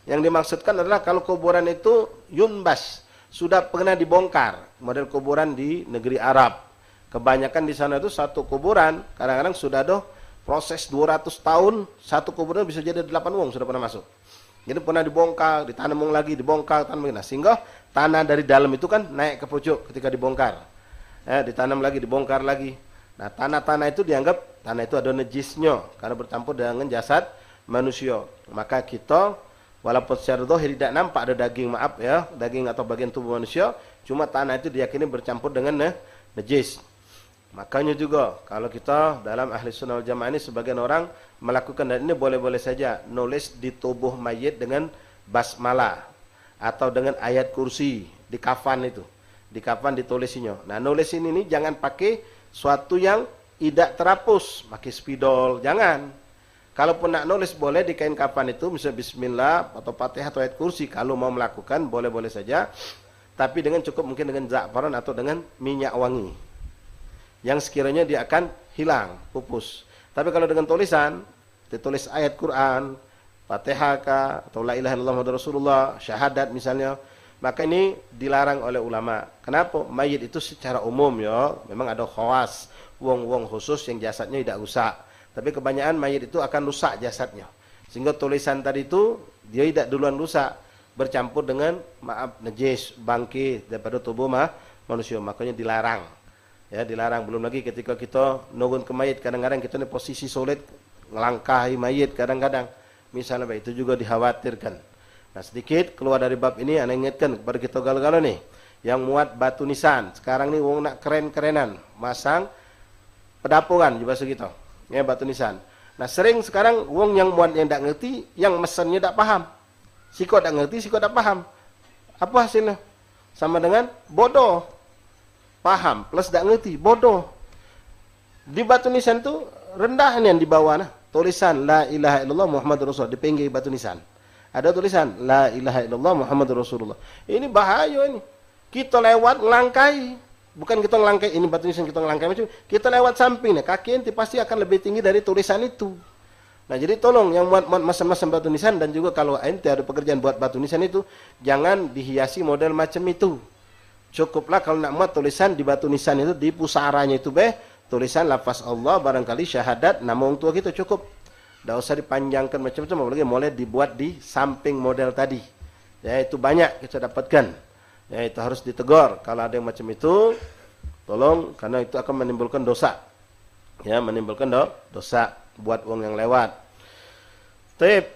yang dimaksudkan adalah kalau kuburan itu yunbas, sudah pernah dibongkar. Model kuburan di negeri Arab. Kebanyakan di sana itu satu kuburan, kadang-kadang sudah ada proses 200 tahun, satu kuburan bisa jadi 8 wong sudah pernah masuk. Jadi pernah dibongkar, ditanam lagi, dibongkar, tanam lagi. Nah, sehingga tanah dari dalam itu kan naik ke pucuk ketika dibongkar. Ditanam lagi, dibongkar lagi. Nah, tanah-tanah itu dianggap, tanah itu ada najisnya, karena bercampur dengan jasad manusia. Maka kita, walaupun secara zahir tidak nampak ada daging, daging atau bagian tubuh manusia, cuma tanah itu diyakini bercampur dengan najis. Makanya juga, kalau kita dalam ahli sunnah wal jamaah ini, sebagian orang melakukan, dan ini boleh-boleh saja, nulis di tubuh mayit dengan basmalah atau dengan ayat kursi di kafan itu, di kafan ditulisnya. Nah, nulis ini jangan pakai suatu yang tidak terhapus, pakai spidol, jangan. Kalaupun nak nulis boleh di kain kafan itu, misalnya bismillah atau fatihah atau ayat kursi, kalau mau melakukan boleh-boleh saja, tapi dengan cukup mungkin dengan za'faran atau dengan minyak wangi, yang sekiranya dia akan hilang, pupus. Tapi kalau dengan tulisan, ditulis ayat Quran, Fatihah atau la ilaha illallah Muhammadur Rasulullah, syahadat misalnya, maka ini dilarang oleh ulama. Kenapa? Mayit itu secara umum ya, memang ada khawas, wong-wong khusus yang jasadnya tidak rusak. Tapi kebanyakan mayit itu akan rusak jasadnya. Sehingga tulisan tadi itu dia tidak duluan rusak, bercampur dengan najis, bangkit daripada tubuh manusia, makanya dilarang. Ya, dilarang. Belum lagi ketika kita nurun ke mayit, kadang-kadang kita ini posisi sulit ngelangkahi mayit, kadang-kadang misalnya itu juga dikhawatirkan. Nah, sedikit keluar dari bab ini, ana ingatkan kepada kita galau-galau nih yang muat batu nisan. Sekarang nih wong nak keren-kerenan masang pedapungan di bahasa kita, ya, batu nisan. Nah, sering sekarang wong yang muat yang tak ngerti, yang mesennya tak paham, sikot tak ngerti, sikot tak paham, apa hasilnya? Sama dengan bodoh. Paham plus tak ngerti, bodoh. Di batu nisan tu rendah ini yang di bawah nah, tulisan la ilaha illallah Muhammadur Rasulullah, di pinggir batu nisan ada tulisan la ilaha illallah Muhammadur Rasulullah. Ini bahaya ini. Kita lewat ngelangkai, bukan kita ngelangkai ini batu nisan, kita ngelangkai macam kita lewat sampingnya, kaki ente pasti akan lebih tinggi dari tulisan itu. Nah, jadi tolong yang buat masam-masam batu nisan, dan juga kalau ente ada pekerjaan buat batu nisan itu jangan dihiasi model macam itu. Cukuplah kalau nak muat tulisan di batu nisan itu, di pusaranya itu tulisan lafaz Allah, barangkali syahadat, nama orang tua kita cukup. Tidak usah dipanjangkan macam-macam, apalagi mulai dibuat di samping model tadi. Ya, itu banyak kita dapatkan. Ya, itu harus ditegur. Kalau ada yang macam itu, tolong, karena itu akan menimbulkan dosa. Ya, menimbulkan dosa buat orang yang lewat. Taib.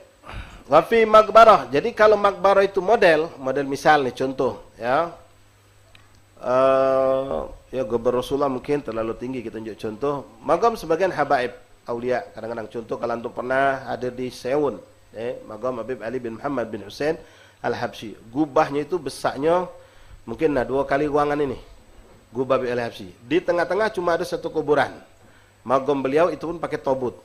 Wafi makbarah. Jadi kalau makbarah itu model misal nih contoh, ya. Ya, gobar Rasulullah mungkin terlalu tinggi kita tunjuk contoh. Magam sebagian habaib aulia, kadang-kadang contoh kalau antum pernah ada di Sewun, magam Habib Ali bin Muhammad bin Hussein Al-Habsyi, gubahnya itu besarnya mungkin 2 kali ruangan ini, gubah Habib Al-Habsyi. Di tengah-tengah cuma ada satu kuburan. Magam beliau itu pun pakai tobut.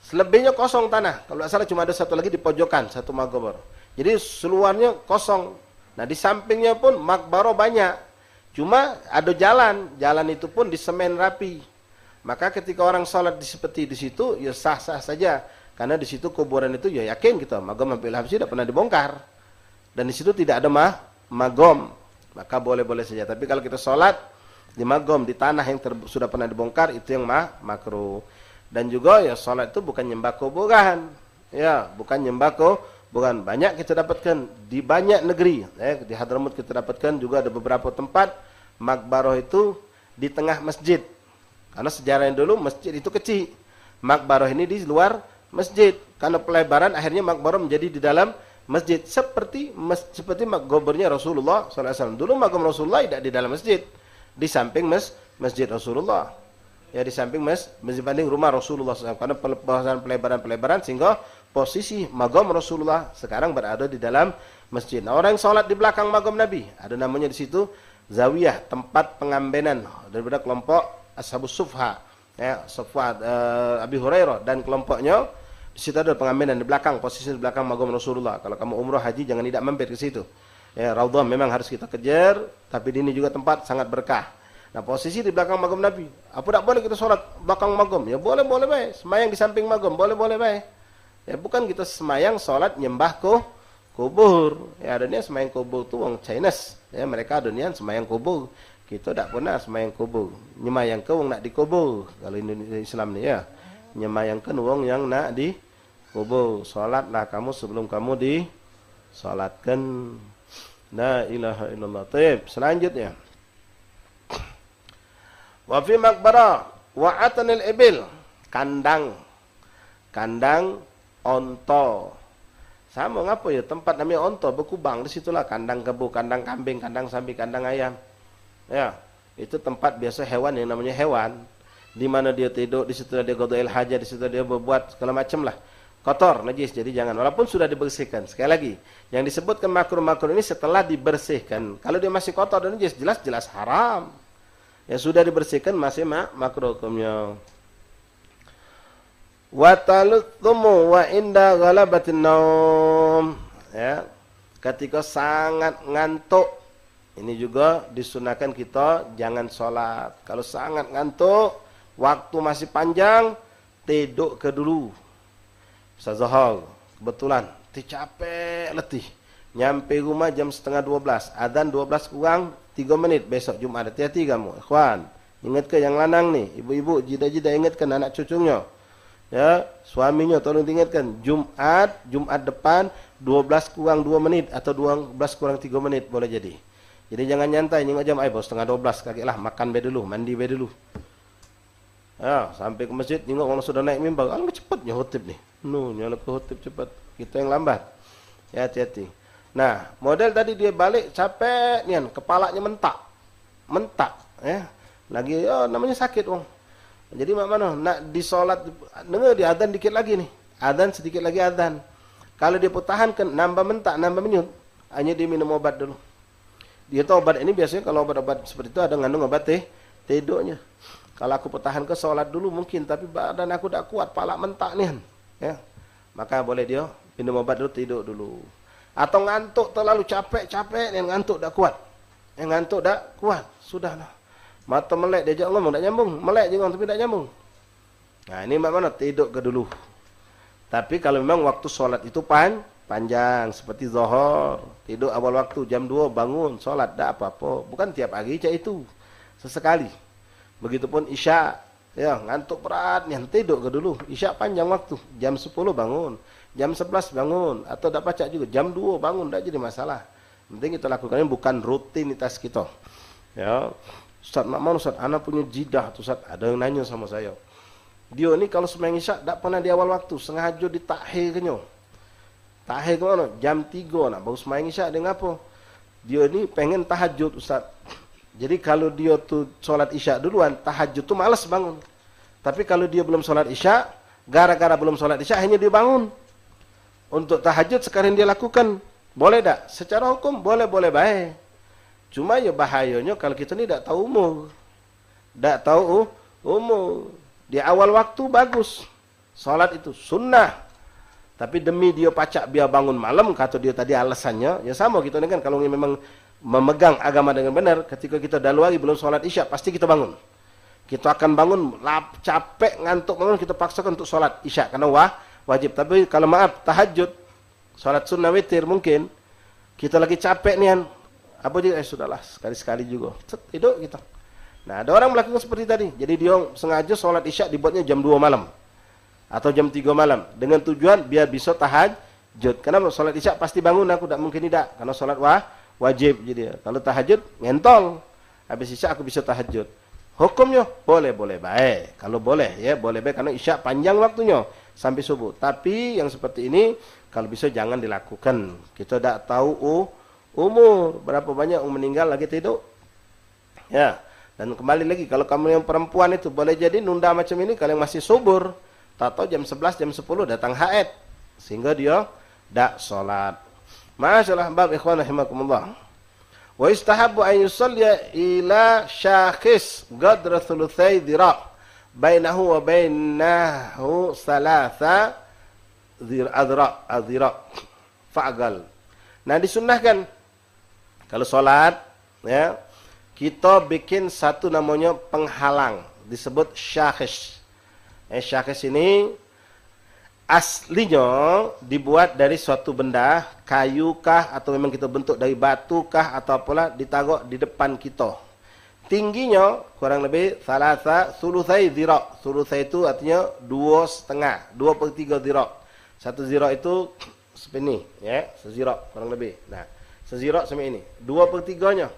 Selebihnya kosong tanah. Kalau tidak salah cuma ada satu lagi di pojokan, satu makbar. Jadi seluarnya kosong. Nah, di sampingnya pun makbaro banyak. Cuma ada jalan itu pun disemen rapi. Maka ketika orang sholat seperti di situ, ya sah-sah saja. Karena di situ kuburan itu ya yakin kita, magom Habib Al-Habsyi tidak pernah dibongkar. Dan di situ tidak ada magom. Maka boleh-boleh saja. Tapi kalau kita sholat di magom, di tanah yang sudah pernah dibongkar, itu yang makruh. Dan juga ya salat itu bukan nyembah kuburan. Ya, bukan nyembah kuburan. Banyak kita dapatkan di banyak negeri. Di Hadramut kita dapatkan juga ada beberapa tempat makbarah itu di tengah masjid. Karena sejarahnya dulu masjid itu kecil. Makbarah ini di luar masjid. Karena pelebaran akhirnya makbarah menjadi di dalam masjid. Seperti makgobernya Rasulullah SAW. Dulu makam Rasulullah tidak di dalam masjid. Di samping masjid Rasulullah. Ya, di samping masjid banding rumah Rasulullah SAW. Karena pelebaran sehingga posisi magam Rasulullah sekarang berada di dalam masjid. Nah, orang yang sholat di belakang magam Nabi, ada namanya di situ zawiyah, tempat pengambenan daripada kelompok Ashabus Sufha, ya, Sufha Abi Hurairah dan kelompoknya. Di situ ada pengambenan di belakang, posisi di belakang magam Rasulullah. Kalau kamu umrah haji jangan tidak mampir ke situ. Ya, Raudhah memang harus kita kejar, tapi ini juga tempat sangat berkah. Nah, posisi di belakang magam Nabi. Apa tak boleh kita sholat belakang magam? Ya boleh baik. Semayang di samping magam, boleh baik. Ya bukan kita semayang sholat nyembah kubur. Ya dunia semayang kubur tu wong Chinese. Ya mereka dunia semayang kubur. Kita tak pernah semayang kubur. Nyemayang ke wong nak dikubur. Kalau Islam ni ya. Nyemayang ke wong yang nak dikubur. Sholatlah kamu sebelum kamu disolatkan. La ilaha illallah. Taib. Selanjutnya. Wa fi maqbarah wa atanil ibil, kandang onto. Sama ngapa ya tempat namanya onto berkubang, di situlah kandang kebu, kandang kambing, kandang sapi, kandang ayam. Ya, itu tempat biasa hewan yang namanya hewan. Di mana dia tidur, di situ dia qadail hajat, di situ dia berbuat segala macam lah. Kotor, najis, jadi jangan. Walaupun sudah dibersihkan. Sekali lagi, yang disebutkan makruh-makruh ini setelah dibersihkan. Kalau dia masih kotor dan najis, jelas haram. Ya sudah dibersihkan masih makruh hukumnya. Wa taluthumu wa inda ghalabatin naum. Ya. Ketika sangat ngantuk, ini juga disunahkan kita jangan sholat. Kalau sangat ngantuk, waktu masih panjang, tidur ke dulu. Bisa zuhur, kebetulan capek letih. Nyampe rumah jam 11:30, adzan 12 kurang 3 menit besok Jumat. Hati-hati kamu, ikhwan. Ingat ke yang lanang nih, ibu-ibu jida-jida ingatkan anak cucunya. Ya, suaminya tolong diingatkan. Jumat depan 12 kurang 2 menit atau 12 kurang 3 menit boleh jadi. Jadi jangan nyantai nyengok jam bos setengah 12 kagilah makan be dulu, mandi be dulu. Ya, sampai ke masjid nyengok orang sudah naik mimbar. Alangkah cepatnya khotib nih. Nyala ke khotib cepat. Kita yang lambat. Ya, hati-hati. Nah, model tadi dia balik capek nian, kepalanya mentak, ya. Lagi namanya sakit wong. Jadi mak mana nak disolat dengar dia adzan dikit lagi nih. Adzan sedikit lagi adzan. Kalau dia pertahankan nambah mentak, nambah menyut, hanya dia minum obat dulu. Dia tahu obat ini biasanya kalau obat-obat seperti itu ada ngandung obat tidurnya. Kalau aku pertahankan solat dulu mungkin, tapi badan aku tak kuat, pala mentak nian, ya. Maka boleh dia minum obat dulu, tidur dulu. Atau ngantuk terlalu capek yang ngantuk tak kuat. Yang ngantuk tak kuat, sudahlah. Mata melek dia ngomong tak nyambung, melek je tapi tak nyambung. Nah, ini mana tidur ke dulu. Tapi kalau memang waktu solat itu panjang seperti zuhur, tidur awal waktu jam 2 bangun solat tak apa-apa. Bukan tiap hari cak itu. Sesekali. Begitupun isya, ya ngantuk berat nih tidur ke dulu. Isya panjang waktu, jam 10 bangun. Jam 11 bangun, atau tak baca juga, jam 2 bangun, tak jadi masalah. Penting kita lakukan ini bukan rutinitas kita. Ya, Ustaz, mak mana Ustaz, anak punya jidah, Ustaz, ada yang nanya sama saya. Dia ni kalau sembahyang isya, tak pernah di awal waktu, sengaja ditakhir kenyo. Takhir ke mana? Jam 3 nak baru sembahyang isya, dia ngapa? Dia ni pengen tahajud, Ustaz. Jadi kalau dia tu solat isya duluan, tahajud tu malas bangun. Tapi kalau dia belum solat isya, gara-gara belum solat isya, akhirnya dia bangun. Untuk tahajud sekarang dia lakukan. Boleh tak? Secara hukum boleh baik. Cuma ya bahayanya kalau kita ni tak tahu umur. Tak tahu umur. Di awal waktu bagus. Salat itu sunnah. Tapi demi dia pacak biar bangun malam, kata dia tadi alasannya, ya sama kita ni kan kalau memang memegang agama dengan benar, ketika kita daluari belum salat isya, pasti kita bangun. Kita akan bangun, capek, ngantuk bangun, kita paksakan untuk salat isya karena wajib. Tapi kalau maaf, tahajud, salat sunnah witir mungkin, kita lagi capek nian, apa dia, sudahlah, sekali-sekali juga. Tidur kita. Nah, ada orang melakukan seperti tadi. Jadi dia sengaja salat isya dibuatnya jam 2 malam. atau jam 3 malam dengan tujuan biar bisa tahajud. Karena sholat isya pasti bangun aku, tak mungkin tidak, karena sholat wajib. Jadi kalau tahajud ngentol, habis isya aku bisa tahajud. Hukumnya boleh baik. Kalau boleh ya, boleh baik karena isya panjang waktunya sampai subuh. Tapi yang seperti ini kalau bisa jangan dilakukan. Kita tidak tahu umur berapa banyak yang meninggal lagi tidur. Ya. Dan kembali lagi, kalau kamu yang perempuan itu boleh jadi nunda macam ini kalau yang masih subur. Tak tahu jam 11, jam 10 datang haid. Sehingga dia tak sholat. Masyaallah bab ikhwan rahimakumullah. Wa istahabbu an yusalliya ila syakhis qadra thulutsai dhira' bainahu wa bainahu salasa dhira' fa'gal. Nah, disunnahkan kalau sholat ya, kita bikin satu namanya penghalang, disebut syakhis. Syakhis ini aslinya dibuat dari suatu benda, kayu kah atau memang kita bentuk dari batu kah atau apalah, ditaruh di depan kita. Tingginya kurang lebih salasa sulusai dhira'. Sulusai itu artinya 2,5, 2/3 dhira'. 1 dhira' itu seperti ini ya, sezira' kurang lebih. Nah, sezira' sama ini 2/3-nya.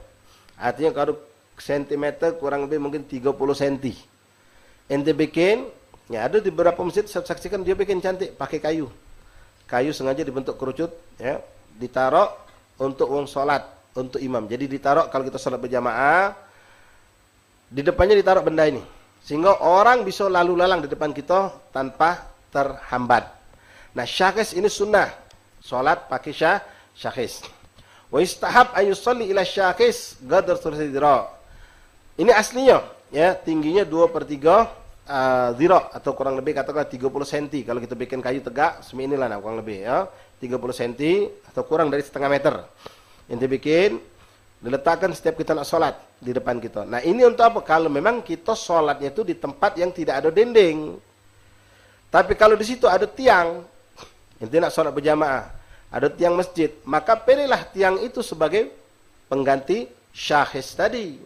Artinya kalau sentimeter kurang lebih mungkin 30 cm. Ente bikin, ya ada di beberapa masjid saya saksikan dia bikin cantik pakai kayu. Kayu sengaja dibentuk kerucut ya, ditaruh untuk wong salat, untuk imam. Jadi ditaruh kalau kita salat berjamaah, di depannya ditaruh benda ini. Sehingga orang bisa lalu lalang di depan kita tanpa terhambat. Nah, syakhis ini sunnah. Salat pakai syakhis. Wa istahab ay yusalli ila syakhis qadar thulutsai dhira'. Ini aslinya ya, tingginya 2/3 dhira' atau kurang lebih katakanlah 30 cm. Kalau kita bikin kayu tegak semi inilah nah, kurang lebih ya, 30 cm atau kurang dari setengah meter. Yang dibikin diletakkan setiap kita nak salat di depan kita. Nah, ini untuk apa? Kalau memang kita salatnya itu di tempat yang tidak ada dinding. Tapi kalau di situ ada tiang, ente nak salat berjamaah, ada tiang masjid, maka pilihlah tiang itu sebagai pengganti syakhis tadi.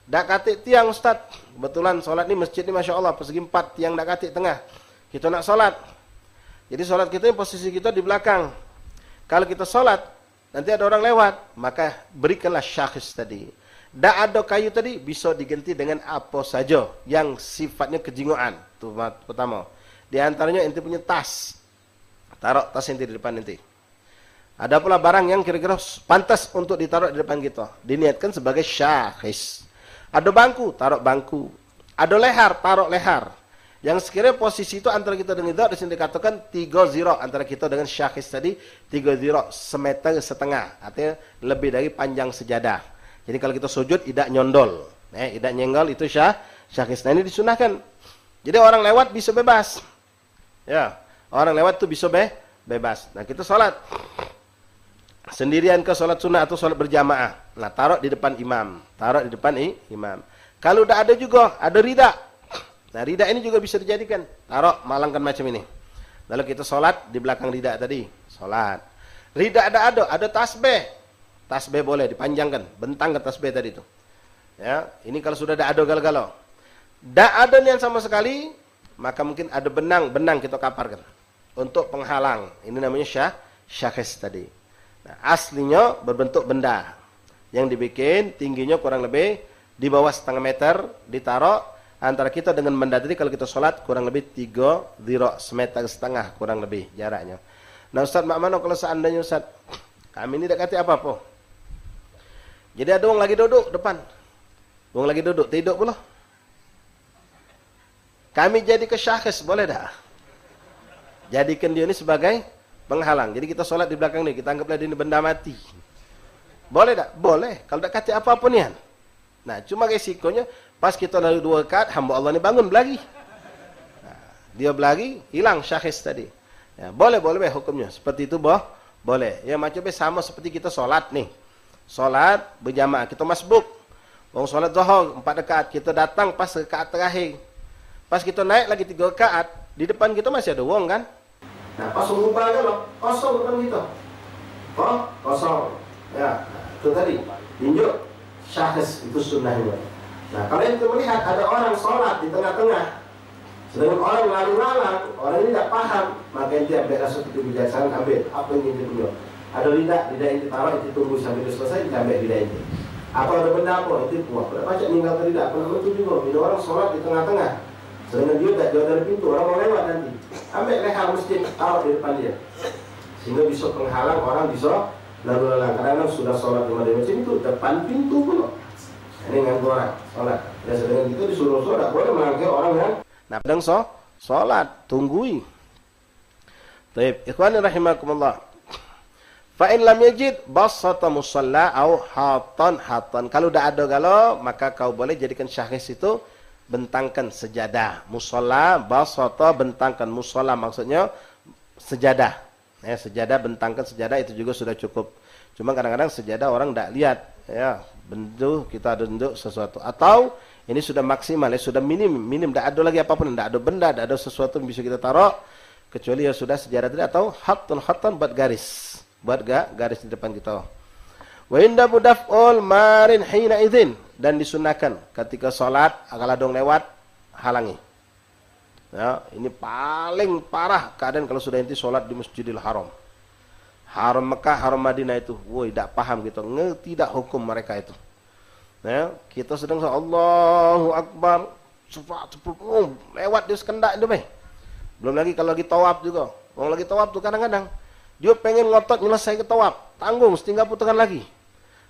Dak katik tiang Ustaz, kebetulan solat ni masjid ni Masya Allah persegi 4, tiang dak katik tengah. Kita nak solat, jadi solat kita posisi kita di belakang. Kalau kita solat, nanti ada orang lewat, maka berikanlah syakhis tadi. Dak ada kayu tadi, bisa diganti dengan apa saja yang sifatnya kejingoan. Itu pertama. Di antaranya ente punya tas, taruh tas ente di depan ente. Ada pula barang yang kira-kira pantas untuk ditaruh di depan kita, diniatkan sebagai syakhis. Ada bangku, taruh bangku. Ada lehar, taruh lehar. Yang sekiranya posisi itu antara kita dengan itu, di sini dikatakan 3 dhira' antara kita dengan syakhis tadi, 3 dhira', semeter setengah. Artinya lebih dari panjang sejadah. Jadi kalau kita sujud, tidak nyondol. Tidak nyenggol, itu syakhis. Nah, ini disunahkan. Jadi orang lewat bisa bebas. Ya, orang lewat itu bisa bebas. Nah, kita sholat sendirian ke sholat sunnah atau sholat berjamaah. Nah, taruh di depan imam. Taruh di depan imam. Kalau udah ada juga, ada rida. Nah, rida ini juga bisa dijadikan. Taruh, malangkan macam ini. Lalu kita sholat di belakang rida tadi. Sholat. Rida ada tasbih. Tasbih boleh dipanjangkan. Bentangkan tasbih tadi itu. Ya, ini kalau sudah ada galau-galau. Tak ada niat sama sekali, maka mungkin ada benang kita kaparkan. Untuk penghalang. Ini namanya syakhis tadi. Nah, aslinya berbentuk benda yang dibikin tingginya kurang lebih di bawah setengah meter, ditaruh antara kita dengan benda tadi. Kalau kita sholat kurang lebih 3 dhira', semeter setengah kurang lebih jaraknya. Nah, Ustaz, mak mana kalau seandainya Ustaz kami ini tak kata apa-apa, jadi ada orang lagi duduk depan, orang lagi duduk tidur pula, kami jadi ke syakhis, boleh tak? Jadikan dia ini sebagai penghalang. Jadi kita sholat di belakang ni, kita anggaplah dia ini benda mati. Boleh tak? Boleh. Kalau tak kata apa-apa ni kan. Nah, cuma resikonya pas kita lalu 2 rakaat, hamba Allah ni bangun berlari. Nah, dia berlari, hilang syakhis tadi. Ya, boleh hukumnya. Seperti itu boleh. Ya, macamnya sama seperti kita sholat nih. Sholat berjamaah, kita masbuk. Orang sholat zuhur 4 rakaat, kita datang pas rakaat terakhir. Pas kita naik lagi 3 rakaat, di depan kita masih ada wong kan? Nah, pas umumnya loh, kosong depan kita. Kosong. Ya, itu tadi. Tunjuk syakhis, itu sunnahnya. Nah, kalau kita melihat ada orang sholat di tengah-tengah, Sedangkan orang lalu lalang, orang ini tidak paham, maka ente ambil rasa kebijaksanaan, ambil apa yang ente punya. Ada lidah ente taruh, ente tunggu sampai dia selesai, ente ambil lidah ente. Apa ada benda apa, ente buat. Pada baca meninggalkan lidah, apa namanya itu juga. Bila orang sholat di tengah-tengah, sedangkan dia tak jauh dari pintu, orang mau lewat nanti. Ambil leher masjid, taruh di depan dia. Sehingga bisa menghalang orang bisa lalu lalang. Kadang-kadang sudah sholat di masjid itu depan pintu pun. Ini nganggu orang sholat. Ya sedangkan kita disuruh sholat, boleh mengangkat orang yang nah, pedang sholat, tunggui. Baik, ikhwani rahimakumullah. Fa in lam yajid basata musalla au hatan. Kalau dah ada galau, maka kau boleh jadikan syahis itu bentangkan sejadah. Musalla, basata bentangkan, musalla maksudnya sejadah. Ya, sejadah bentangkan sejadah itu juga sudah cukup. Cuma kadang-kadang sejadah orang tak lihat, ya, bentuk kita ada bentuk sesuatu atau ini sudah maksimal, ya, sudah minim, tidak ada lagi apapun, tidak ada benda, tidak ada sesuatu yang bisa kita taruh, kecuali ya sudah sejarah tadi atau hatun buat garis, garis di depan kita. Wa inda budaf'ul marin hina idzin, dan disunahkan ketika sholat, kalau dong lewat, halangi. Ya, ini paling parah keadaan kalau sudah inti sholat di Masjidil Haram. Haram Mekah, Haram Madinah itu, woi, tidak paham gitu, tidak hukum mereka itu. Ya, kita sedang Allahu Akbar, cepat lewat dia sekendak itu, belum lagi kalau lagi tawaf juga. Orang lagi tawaf tuh kadang-kadang dia pengen ngotot nyelesai ke tawaf, tanggung setinggal putaran lagi.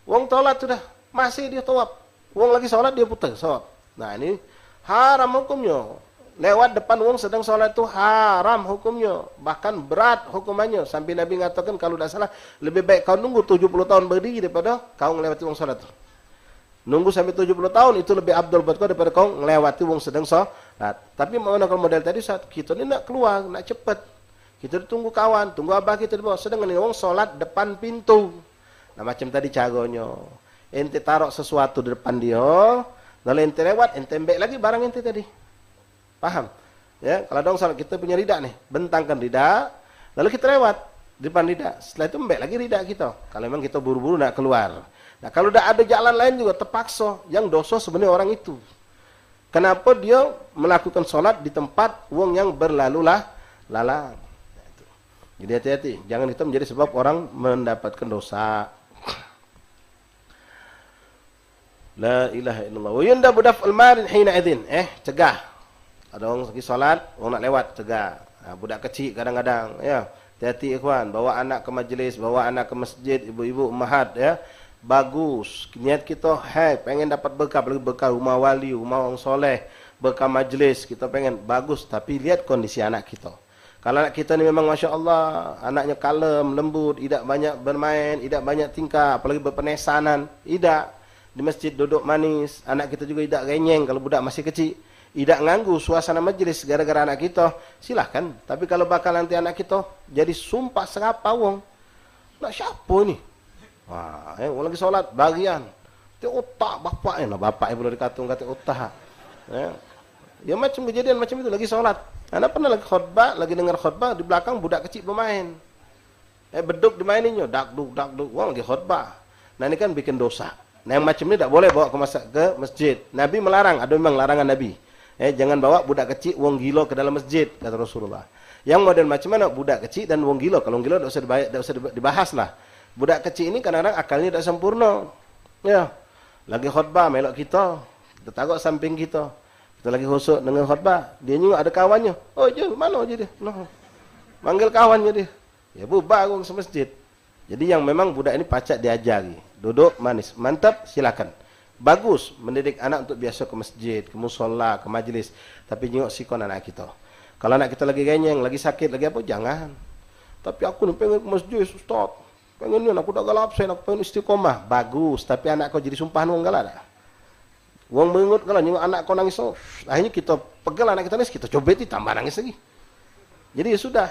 Wong sholat sudah masih dia tawaf, wong lagi sholat dia putar sholat. Nah ini haram hukumnya. Lewat depan wong sedang sholat itu haram hukumnya, bahkan berat hukumannya. Sampai Nabi mengatakan kalau tidak salah lebih baik kau nunggu 70 tahun berdiri daripada kau melewati wong sholat itu. Nunggu sampai 70 tahun itu lebih abdul buat kau daripada kau melewati wong sedang sholat. Tapi mana kalau model tadi saat kita ni nak keluar, nak cepat. Kita tunggu kawan, tunggu abah kita di bawah. Sedangkan wong sholat depan pintu. Nah macam tadi caranya. Ente taruh sesuatu di depan dia, lalu ente lewat, ente ambil lagi barang ente tadi. Paham? Ya, kalau dong sholat kita punya lidah nih, bentangkan lidah, lalu kita lewat di depan lidah. Setelah itu ambil lagi lidah kita. Kalau memang kita buru-buru nak keluar. Nah, kalau tidak ada jalan lain juga terpaksa. Yang dosa sebenarnya orang itu. Kenapa dia melakukan sholat di tempat wong yang berlalulah lalang? Jadi hati-hati. Jangan itu menjadi sebab orang mendapatkan dosa. La ilaha illallah. Wa yunda budaf al-marin hina idzin. Cegah. Ada orang lagi sholat, orang nak lewat, cegah. Nah, budak kecil kadang-kadang. Ya. Hati-hati ikhwan. Bawa anak ke majlis, bawa anak ke masjid, ibu-ibu, ummahat. Ya. Bagus, niat kita pengen dapat berkah, apalagi berkah rumah wali, rumah orang soleh, berkah majlis, kita pengen bagus, tapi lihat kondisi anak kita. Kalau anak kita ni memang Masya Allah, anaknya kalem, lembut, tidak banyak bermain, tidak banyak tingkah, apalagi berpenesanan, tidak. Di masjid duduk manis, anak kita juga tidak renyeng kalau budak masih kecil, tidak nganggu suasana majlis gara-gara anak kita, silahkan. Tapi kalau bakal nanti anak kita jadi sumpah serapa wong, nak siapa ni? Wah, orang lagi sholat bagian, ti otak bapak nah bapak boleh dikatung kata otak. Ya macam kejadian macam itu lagi sholat. Anda pernah lagi khutbah, lagi dengar khutbah di belakang budak kecil bermain. Beduk dimaininnya, dakduk, orang lagi khutbah. Nah ini kan bikin dosa. Nah yang macam ini tidak boleh bawa ke masjid. Nabi melarang, ada memang larangan Nabi. Jangan bawa budak kecil, wong gila ke dalam masjid, kata Rasulullah. Yang model macam mana budak kecil dan wong gila? Kalau wong gila tidak usah dibahas lah. Budak kecil ini kadang-kadang akalnya tidak sempurna. Ya. Lagi khutbah melok kita taruh samping kita. Kita lagi khusuk dengan khutbah, dia juga ada kawannya. Oh, je, mana je dia? No. Manggil kawannya dia. Ya bubar orang semasjid. Jadi yang memang budak ini pacak diajari. Duduk manis, mantap, silakan. Bagus mendidik anak untuk biasa ke masjid, ke musola, ke majlis, tapi jengok sikon anak kita. Kalau anak kita lagi genyeng, lagi sakit, lagi apa, jangan. Tapi aku ni pengen ke masjid, Ustaz. Pengen aku tak galap saya, aku pengen istiqomah. Bagus, tapi anak kau jadi sumpahan wong galak tak? Wong mengut kalau nyengok anak kau nangis, akhirnya kita pegal anak kita nangis, kita cobeti tambah nangis lagi. Jadi ya sudah.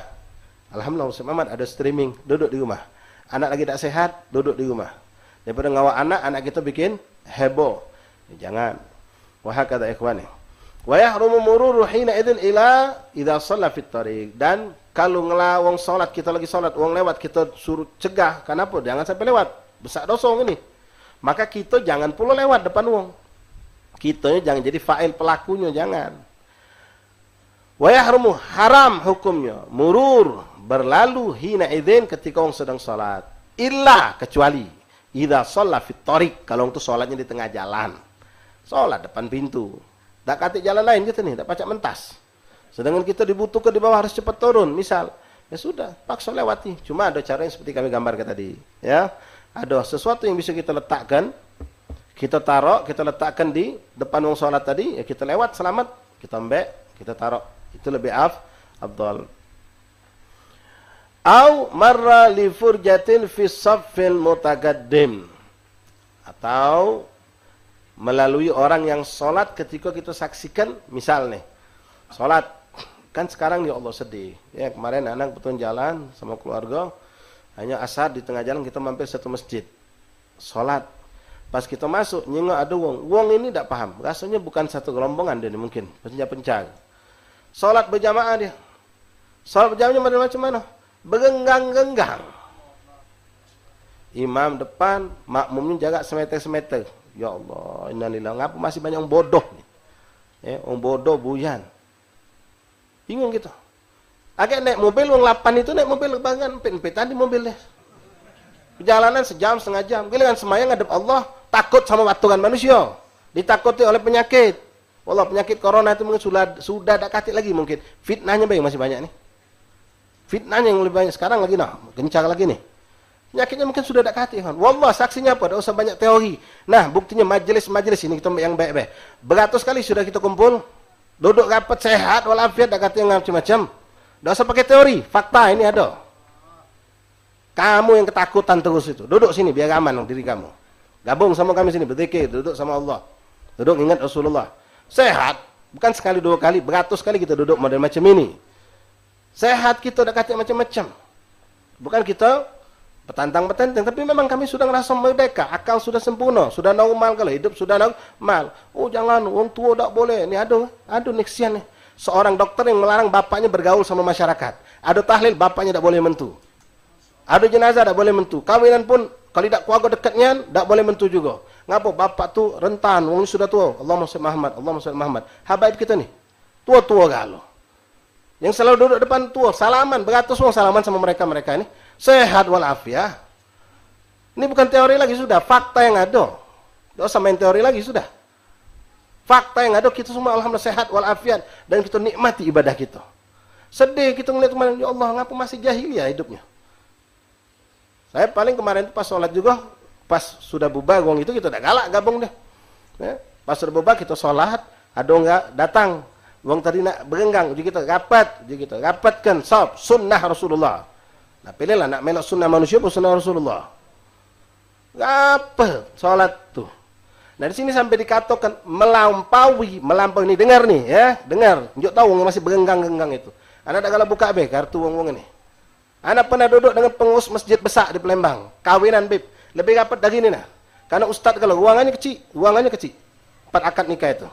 Alhamdulillah, Ustaz Muhammad ada streaming, duduk di rumah. Anak lagi tak sehat, duduk di rumah. Daripada ngawak anak kita bikin heboh. Jangan. Wa hakadha ikhwani. Wa yahrumu mururu hina idzin ila idza shalla fit tariq. Dan kalau ngelawang salat, kita lagi salat, wong lewat, kita suruh cegah. Kenapa? Jangan sampai lewat. Besar dosa ini. Maka kita jangan pula lewat depan wong. Kita jangan jadi fa'il pelakunya, jangan. Wa yahrumu, haram hukumnya, murur, berlalu hina idzin ketika orang sedang salat. Illa, kecuali idza shalla fit thariq, kalau itu salatnya di tengah jalan. Salat depan pintu. Tak katik jalan lain kita nih, tak pacak mentas. Sedangkan kita dibutuhkan di bawah harus cepat turun, misal. Ya sudah, paksa lewati. Cuma ada cara yang seperti kami gambarkan tadi, ya. Ada sesuatu yang bisa kita letakkan, kita taruh, kita letakkan di depan wong salat tadi, ya kita lewat selamat, kita ambek, kita taruh. Itu lebih afdal. Au marra li furjatin fi saffil mutaqaddim. Atau melalui orang yang salat ketika kita saksikan, misal nih, salat kan sekarang ya Allah sedih. Ya kemarin anak betul jalan sama keluarga, hanya asar di tengah jalan kita mampir satu masjid. Salat. Pas kita masuk, nyengok ada wong. Wong ini tidak paham. Rasanya bukan satu gelombongan dia mungkin, pencak-pencak. Salat berjamaah dia. Salat berjamaah macam mana? Berenggang-genggang. Imam depan, makmumnya jaga semeter-semeter. Ya Allah, innalillahi. Ngapa masih banyak orang bodoh nih? Ya, orang bodoh buyan. Bingung gitu. Agak naik mobil, orang 8 itu naik mobil lebangan, empet-empetan di mobil deh. Perjalanan sejam, setengah jam. Giliran semayang ngadep Allah, takut sama aturan manusia. Ditakuti oleh penyakit. Wallah penyakit corona itu mungkin sudah tak katik lagi mungkin. Fitnahnya masih banyak nih. Fitnahnya yang lebih banyak sekarang lagi gencar lagi nih. Penyakitnya mungkin sudah tak katik kan. Wallah saksinya apa? Tak usah banyak teori. Nah, buktinya majelis-majelis ini kita yang baik-baik. Beratus kali sudah kita kumpul, duduk rapat sehat walafiat, tak katik yang macam-macam. Tak usah pakai teori, fakta ini ada. Kamu yang ketakutan terus itu. Duduk sini biar aman diri kamu. Gabung sama kami sini berzikir, duduk sama Allah. Duduk ingat Rasulullah. Sehat, bukan sekali dua kali, beratus kali kita duduk model macam ini. Sehat kita dah kata macam-macam. Bukan kita petantang-petantang, tapi memang kami sudah merasa merdeka, akal sudah sempurna, sudah normal kalau hidup sudah normal. Oh jangan, orang tua tak boleh. Ini ada neksian nih. Seorang dokter yang melarang bapaknya bergaul sama masyarakat. Ada tahlil, bapaknya tak boleh mentu. Ada jenazah tak boleh mentu. Kawinan pun kalau tidak keluarga dekatnya tak boleh mentu juga. Ngapa? Bapak tu rentan, orang sudah tua. Allahumma shalli Muhammad, Allahumma shalli Muhammad. Habaib kita nih, tua-tua galau. Yang selalu duduk depan tua, salaman, beratus orang salaman sama mereka ini. Sehat walafiat. Ini bukan teori lagi sudah, fakta yang ada. Tak usah main teori lagi sudah. Fakta yang ada, kita semua alhamdulillah sehat walafiat dan kita nikmati ibadah kita. Sedih kita ngeliat kemarin, ya Allah, ngapa masih jahiliyah hidupnya? Saya paling kemarin itu pas sholat juga, pas sudah bubar wong itu kita udah galak gabung deh. Ya, pas sudah bubar kita sholat, ada enggak datang. Wong tadi nak berenggang, jadi kita rapatkan sab sunnah Rasulullah. Nah, pilihlah nak melok sunnah manusia atau sunnah Rasulullah. Apa sholat tuh? Nah, di sini sampai dikatakan melampaui ini, dengar nih ya, dengar. Njuk tahu wong masih berenggang-genggang itu. Anak tak kalau buka kartu wong ini. Anak pernah duduk dengan pengurus masjid besar di Palembang, kawinan bib, lebih rapat dari ini nah. Karena ustaz kalau ruangannya kecil, 4 akad nikah itu.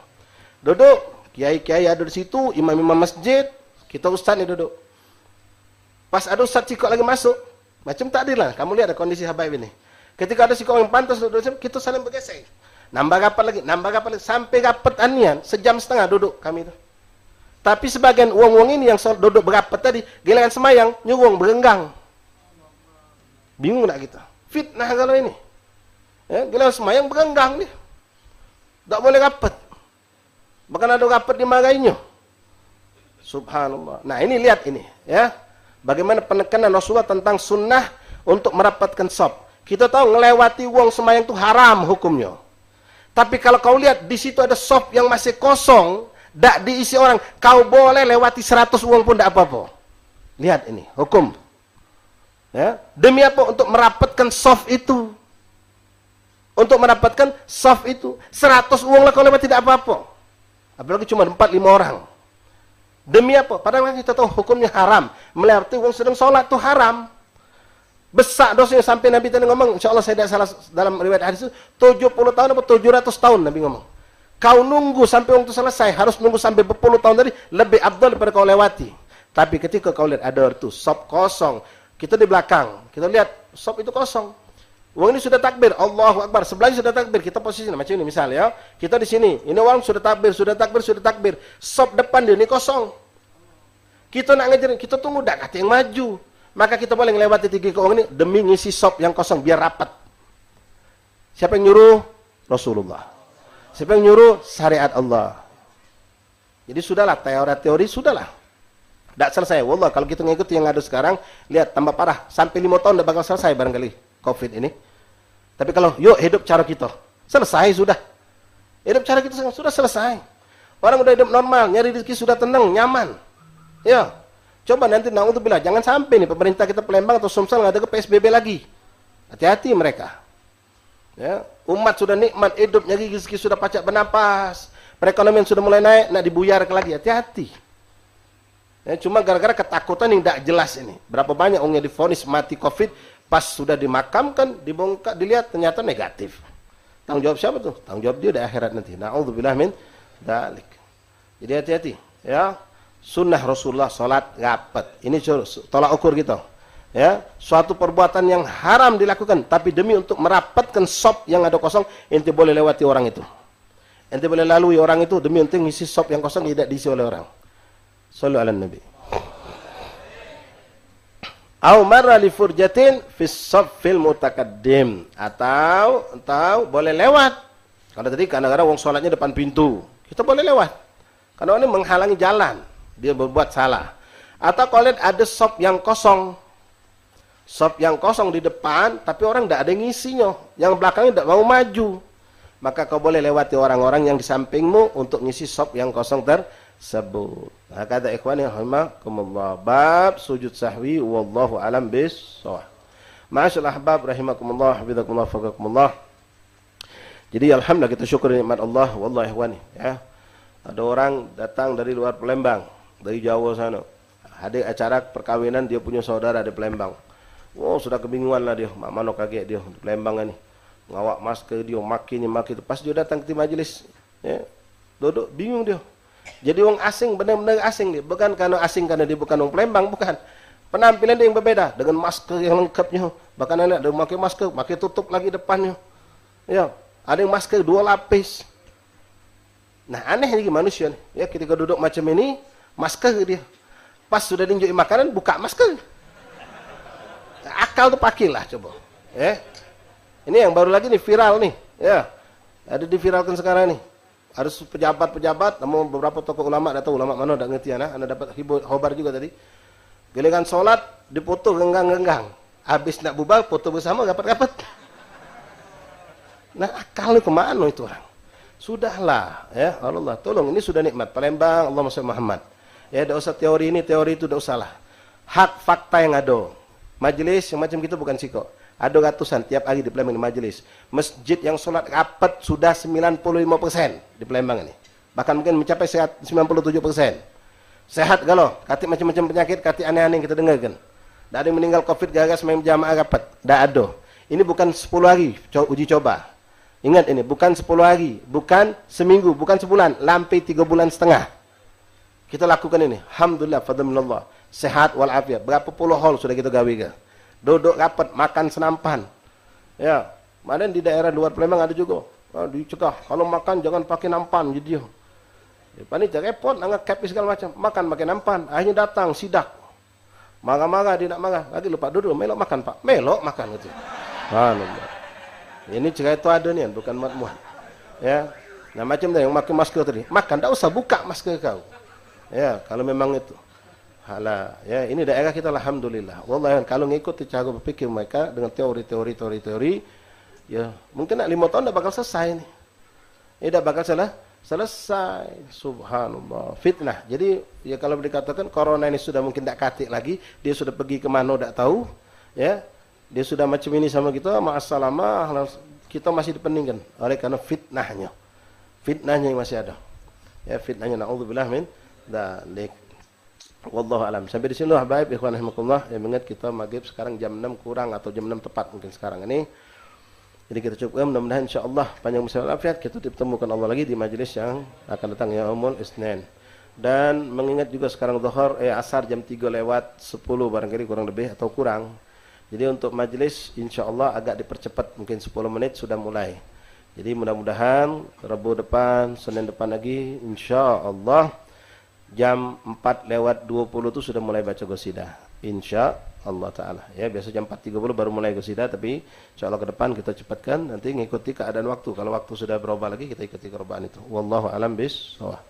Duduk, kiai-kiai ada di situ, imam-imam masjid, kita ustaz nih duduk. Pas ada ustaz sikok lagi masuk, macam tak adil lah, kamu lihat ada kondisi habaib ini. Ketika ada sikok yang pantas duduk, kita saling bergeser. Nambah rapat lagi, sampai rapat anian, sejam setengah duduk kami itu. Tapi sebagian uang-uang ini yang duduk berapat tadi, giliran semayang, nyuruh berenggang. Bingung tak kita? Fitnah kalau ini. Ya, giliran semayang berenggang nih. Tak boleh rapat. Bahkan ada rapat dimarahinya. Subhanallah. Nah ini lihat ini. Ya, bagaimana penekanan Rasulullah tentang sunnah untuk merapatkan shaf. Kita tahu ngelewati uang semayang itu haram hukumnya. Tapi kalau kau lihat di situ ada shaf yang masih kosong, tak diisi orang, kau boleh lewati 100 uang pun tak apa-apa. Lihat ini, hukum. Ya, demi apa? Untuk merapatkan shaf itu. Untuk mendapatkan shaf itu. 100 uang lah kau lewati tidak apa-apa. Apalagi cuma 4-5 orang. Demi apa? Padahal kita tahu hukumnya haram. Melewati uang sedang sholat itu haram. Besar dosanya sampai Nabi tadi ngomong, insya Allah saya tidak salah dalam riwayat hadis itu, 70 tahun atau 700 tahun Nabi ngomong. Kau nunggu sampai waktu selesai, harus nunggu sampai berpuluh tahun tadi, lebih abdul daripada kau lewati. Tapi ketika kau lihat ada itu, shaf kosong, kita di belakang, kita lihat shaf itu kosong. Uang ini sudah takbir, Allahu Akbar, sebelahnya sudah takbir, kita posisi macam ini misalnya, kita di sini, ini orang sudah takbir, shaf depan dia ini kosong. Kita nak ngajarin, kita tunggu dak kata yang maju. Maka kita boleh melewati 3 orang ini demi ngisi sop yang kosong biar rapat. Siapa yang nyuruh? Rasulullah. Siapa yang nyuruh? Syariat Allah. Jadi sudahlah, teori sudahlah. Tak selesai. Wallah, kalau kita ngikuti yang ada sekarang, lihat tambah parah. Sampai 5 tahun tak bakal selesai barangkali COVID ini. Tapi kalau yuk hidup cara kita, selesai sudah. Hidup cara kita sudah selesai. Orang udah hidup normal, nyari rezeki sudah tenang, nyaman. Ya. Coba nanti naudzubillah, jangan sampai nih pemerintah kita Palembang atau Sumsel nggak ada ke PSBB lagi. Hati-hati mereka. Ya, umat sudah nikmat hidup, nyari rezeki sudah pacak bernapas. Perekonomian sudah mulai naik, nak dibuyarkan lagi. Hati-hati. Ya, cuma gara-gara ketakutan yang tidak jelas ini. Berapa banyak orang yang divonis mati COVID, pas sudah dimakamkan, dibongkar, dilihat ternyata negatif. Tanggung jawab siapa tuh? Tanggung jawab dia di akhirat nanti. Na'udzubillah min dzalik. Jadi hati-hati. Ya, sunnah Rasulullah salat rapat. Ini tolak ukur kita. Ya, suatu perbuatan yang haram dilakukan, tapi demi untuk merapatkan sop yang ada kosong, ente boleh lewati orang itu. Ente boleh lalui orang itu demi untuk ngisi sop yang kosong tidak diisi oleh orang. Shallu ala Nabi. Au marra li furjatin fi shaffil mutakaddim, atau boleh lewat. Kalau tadi kadang-kadang wong salatnya depan pintu, kita boleh lewat. Karena ini menghalangi jalan, dia berbuat salah. Atau kalau lihat ada shop yang kosong. Shop yang kosong di depan, tapi orang tidak ada yang ngisinya, yang belakangnya tidak mau maju. Maka kau boleh lewati orang-orang yang di sampingmu untuk ngisi shop yang kosong tersebut. Nah, kata ikhwani rahimakumullah, bab sujud sahwi wallahu alam bis-shawab. Ma'asyiral ahbab rahimakumullah, hafizakumullah, faqakumullah. Jadi alhamdulillah kita syukur nikmat Allah, wallahi ikhwani, ya. Ada orang datang dari luar Palembang, dari Jawa sana. Ada acara perkawinan dia punya saudara di Palembang. Wow, sudah kebingungan lah dia, mana kaget dia di Palembang ini. Ngawak masker dia, maki itu. Pas dia datang ke majelis, ya, duduk bingung dia. Jadi orang asing, benar-benar asing dia. Bukan karena asing karena dia bukan orang Palembang, bukan. Penampilan dia yang berbeda dengan masker yang lengkapnya. Bahkan ada yang pakai masker, pakai tutup lagi depannya. Ya, ada yang masker 2 lapis. Nah, aneh lagi manusia nih. Ya, ketika duduk macam ini, masker dia. Pas sudah diunjukin makanan, buka masker. Akal tuh pakailah coba. Ya. Ini yang baru lagi nih viral nih, ya. Ada diviralkan sekarang nih. Ada pejabat-pejabat, namun beberapa tokoh ulama, tak tahu ulama mana tak ngerti ana dapat khobar juga tadi. Giliran salat dipoto genggang-genggang. Habis nak bubar foto bersama rapat-rapat. Nah, akal kemana itu orang? Sudahlah, ya Allah, tolong, ini sudah nikmat Palembang, Allah Masya Muhammad. Ya, tidak usah teori ini, teori itu, tidak usahlah. Hak fakta yang ada. Majelis yang macam kita bukan siko. Ada ratusan tiap hari di Palembang di majelis. Masjid yang sholat rapat sudah 95% di Palembang ini. Bahkan mungkin mencapai 97%. Sehat kalau, kati macam-macam penyakit, kati aneh-aneh yang kita dengarkan. Tidak ada yang meninggal COVID gara-gara semain jamaah rapat. Tidak ada. Ini bukan 10 hari uji coba. Ingat ini, bukan 10 hari, bukan seminggu, bukan sebulan, sampai 3 bulan setengah. Kita lakukan ini. Alhamdulillah, fadlullah. Sehat walafiat. Berapa puluh hal sudah kita gawe ke. Duduk rapat, makan senampan. Ya, mana di daerah luar Palembang ada juga. Dicegah, kalau makan jangan pakai nampan jadi. Panitia repot, angkat kapi segala macam. Makan pakai nampan. Akhirnya datang sidak. Marah-marah dia nak marah. Lagi lupa duduk, melok makan Pak. Melok makan gitu. Subhanallah. Ini cerita itu ada nih, bukan muat-muat. Ya. Nah, macam tu yang pakai masker tadi. Makan tak usah buka masker kau. Ya, kalau memang itu. Halah, ya, ini daerah kita alhamdulillah. Wallahi kalau ngikut cara berpikir mereka dengan teori, ya, mungkin nak 5 tahun dah bakal selesai nih. Ini dah bakal selesai. Subhanallah. Fitnah. Jadi, ya kalau dikatakan corona ini sudah mungkin tak katik lagi, dia sudah pergi ke mana tak tahu, ya. Dia sudah macam ini sama kita, ma'assalamah, kita masih dipeningkan oleh karena fitnahnya. Fitnahnya yang masih ada. Ya, fitnahnya na'udzubillah min dzalik. Wallahu alam. Sampai di sini baik ikhwan rahimakumullah. Ya, ingat kita maghrib sekarang jam 6 kurang atau jam 6 tepat mungkin sekarang ini. Jadi kita cukupkan, mudah-mudahan insyaallah panjang umur walafiat kita ditemukan Allah lagi di majelis yang akan datang yaumul Isnin. Dan mengingat juga sekarang zuhur asar jam 3 lewat 10 barangkali kurang lebih atau kurang. Jadi untuk majelis insyaallah agak dipercepat, mungkin 10 menit sudah mulai. Jadi mudah-mudahan Rabu depan, Senin depan lagi insyaallah jam 4:20 itu sudah mulai baca qasidah. Insya Allah Ta'ala. Ya, biasa jam 4:30 baru mulai qasidah, tapi insya Allah ke depan kita cepatkan, nanti ngikuti keadaan waktu. Kalau waktu sudah berubah lagi, kita ikuti kerobahan itu. Wallahu a'lam bishawab.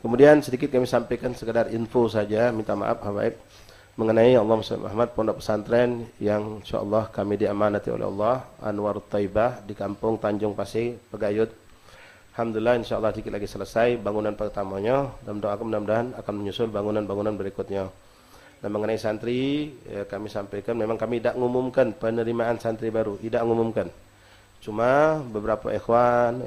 Kemudian sedikit kami sampaikan sekedar info saja, minta maaf habaib, mengenai Allahumma shalli ala Muhammad, pondok pesantren yang insyaallah kami diamanati oleh Allah, Anwar Thaibah di Kampung Tanjung Pasir, Pegayut. Alhamdulillah insyaallah dikit lagi selesai bangunan pertamanya, dan doakan mudah-mudahan akan menyusul bangunan-bangunan berikutnya. Dan mengenai santri, ya, kami sampaikan memang kami tidak mengumumkan penerimaan santri baru, tidak mengumumkan. Cuma beberapa ikhwan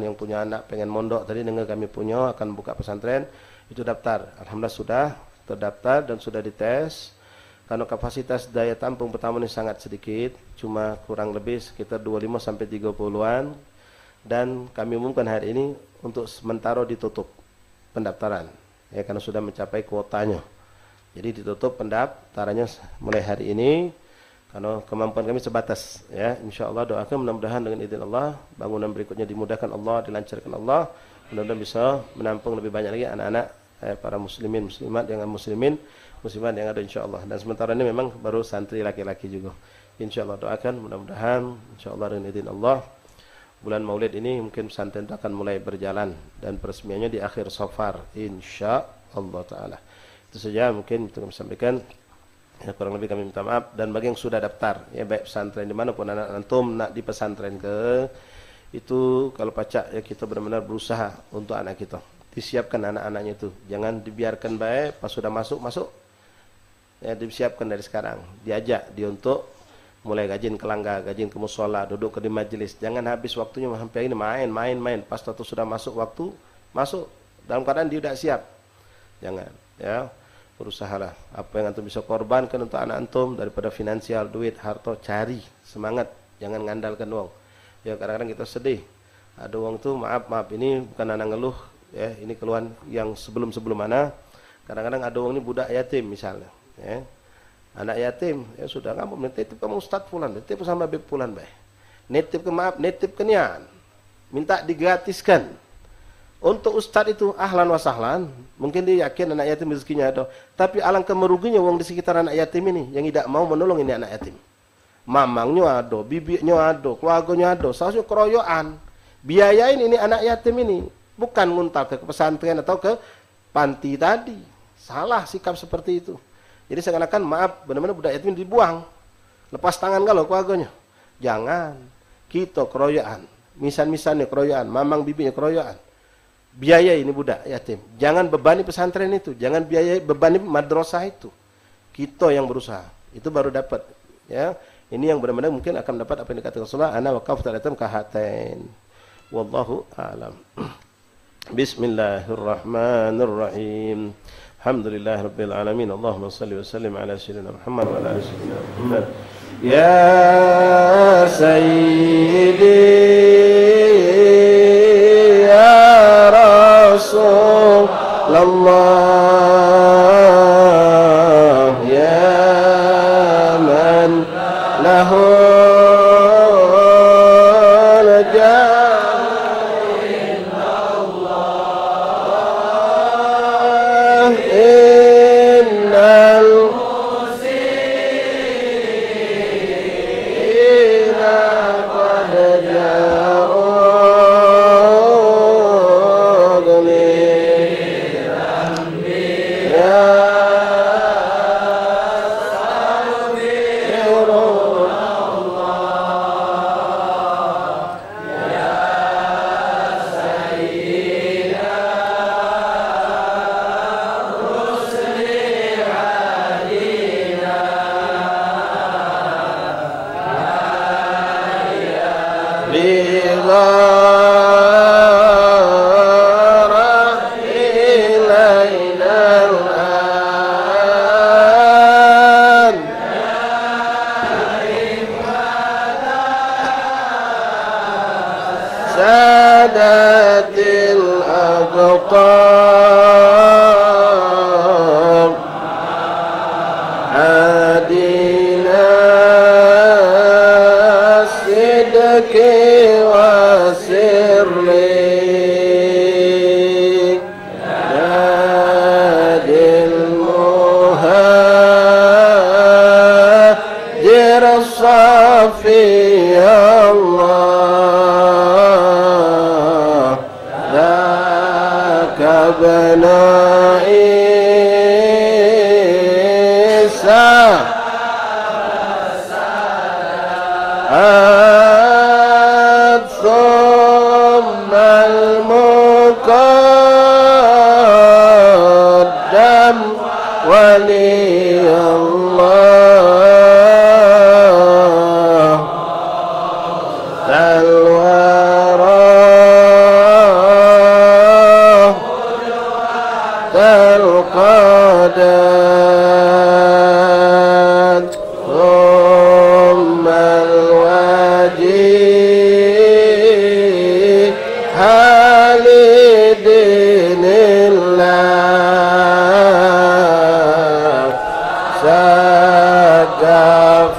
yang punya anak pengen mondok tadi dengar kami punya akan buka pesantren, itu daftar. Alhamdulillah sudah terdaftar dan sudah dites. Karena kapasitas daya tampung pertama ini sangat sedikit, cuma kurang lebih sekitar 25 sampai 30-an, dan kami umumkan hari ini untuk sementara ditutup pendaftaran ya, karena sudah mencapai kuotanya. Jadi ditutup pendaftarannya mulai hari ini karena kemampuan kami sebatas ya. Insyaallah doakan mudah-mudahan dengan izin Allah bangunan berikutnya dimudahkan Allah, dilancarkan Allah, mudah-mudahan bisa menampung lebih banyak lagi anak-anak para muslimin muslimat muslimat yang ada insyaallah. Dan sementara ini memang baru santri laki-laki juga. Insyaallah doakan mudah-mudahan insyaallah dengan izin Allah bulan Maulid ini mungkin pesantren akan mulai berjalan dan peresmiannya di akhir Safar insyaallah taala. Itu saja mungkin itu kami sampaikan. Ya, kurang lebih kami minta maaf. Dan bagi yang sudah daftar ya, baik pesantren dimanapun anak antum nak di pesantren ke, itu kalau pacak ya kita benar-benar berusaha untuk anak kita. Disiapkan anak-anaknya itu, jangan dibiarkan baik pas sudah masuk ya, disiapkan dari sekarang, diajak dia untuk mulai gajin ke langgar, gajin ke musola, duduk ke di majelis, jangan habis waktunya sampai ini main, pas waktu sudah masuk waktu masuk dalam keadaan dia tidak siap, jangan ya. Berusahalah apa yang antum bisa korbankan untuk anak antum daripada finansial, duit, harta, cari semangat, jangan ngandalkan uang ya. Kadang-kadang kita sedih ada uang tuh, maaf ini bukan anak ngeluh ya, ini keluhan yang sebelum mana. Kadang-kadang ada uang ini budak yatim misalnya ya, anak yatim ya sudah nggak mau nitip ke Ustaz fulan, nitip sama Beb fulan baik, nitip ke nian, minta digratiskan untuk Ustaz itu ahlan wa sahlan, mungkin dia yakin anak yatim rezekinya ada, tapi alangkah meruginya uang di sekitar anak yatim ini yang tidak mau menolong ini anak yatim. Mamangnya ada, bibinya ada, keluarganya ada, seharusnya keroyokan biayain ini anak yatim ini, bukan nguntal ke pesantren atau ke panti tadi. Salah sikap seperti itu. Jadi seakan-akan maaf benar-benar budak yatim dibuang, lepas tangan kalau keluarganya. Jangan, kita keroyokan, misan-misannya keroyokan, mamang bibinya keroyokan, biaya ini budak yatim. Jangan bebani pesantren itu, jangan biaya bebani madrasah itu. Kita yang berusaha, itu baru dapat ya. Ini yang benar-benar mungkin akan dapat apa yang dikatakan Rasulullah, ana waqaftu alaihim kahatain. Wallahu a'lam. Bismillahirrahmanirrahim. Alhamdulillahirabbil alamin. Allahumma shalli wa sallim ala sayyidina Muhammad wa ala ali sayyidina Muhammad. Ya sayyidi ya Rasulullah ya man lahu wa sirri la ثم المقدم ولي الله الورى القدر ثم الوجيه لدين الله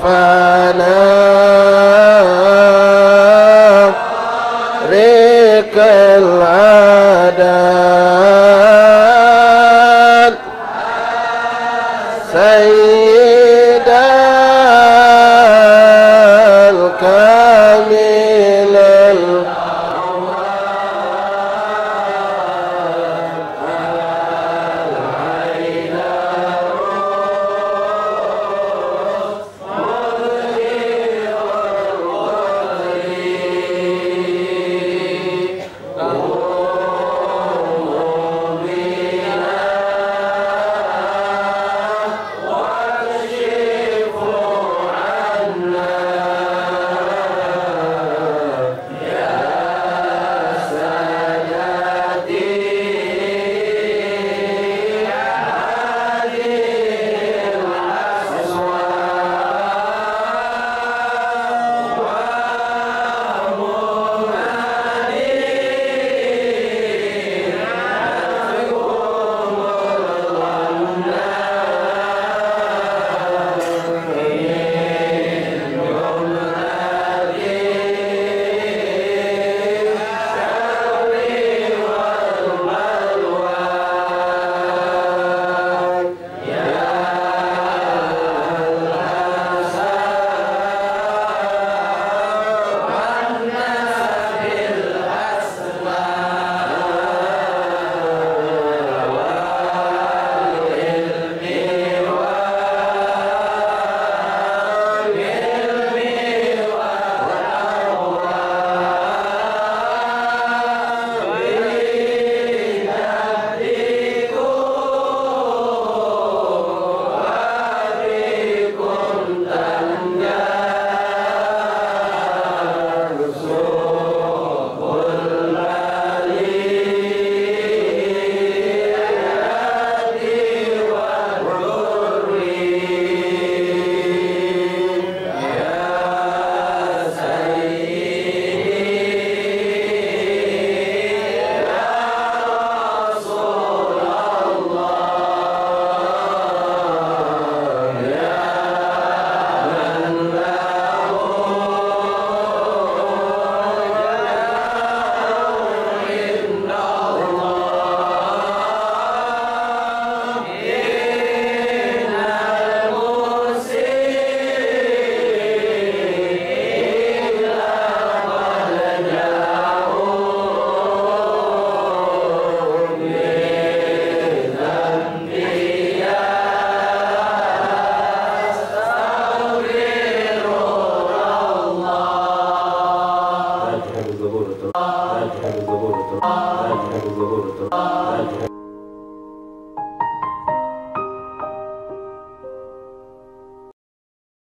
سقفنا ريك العدل سيد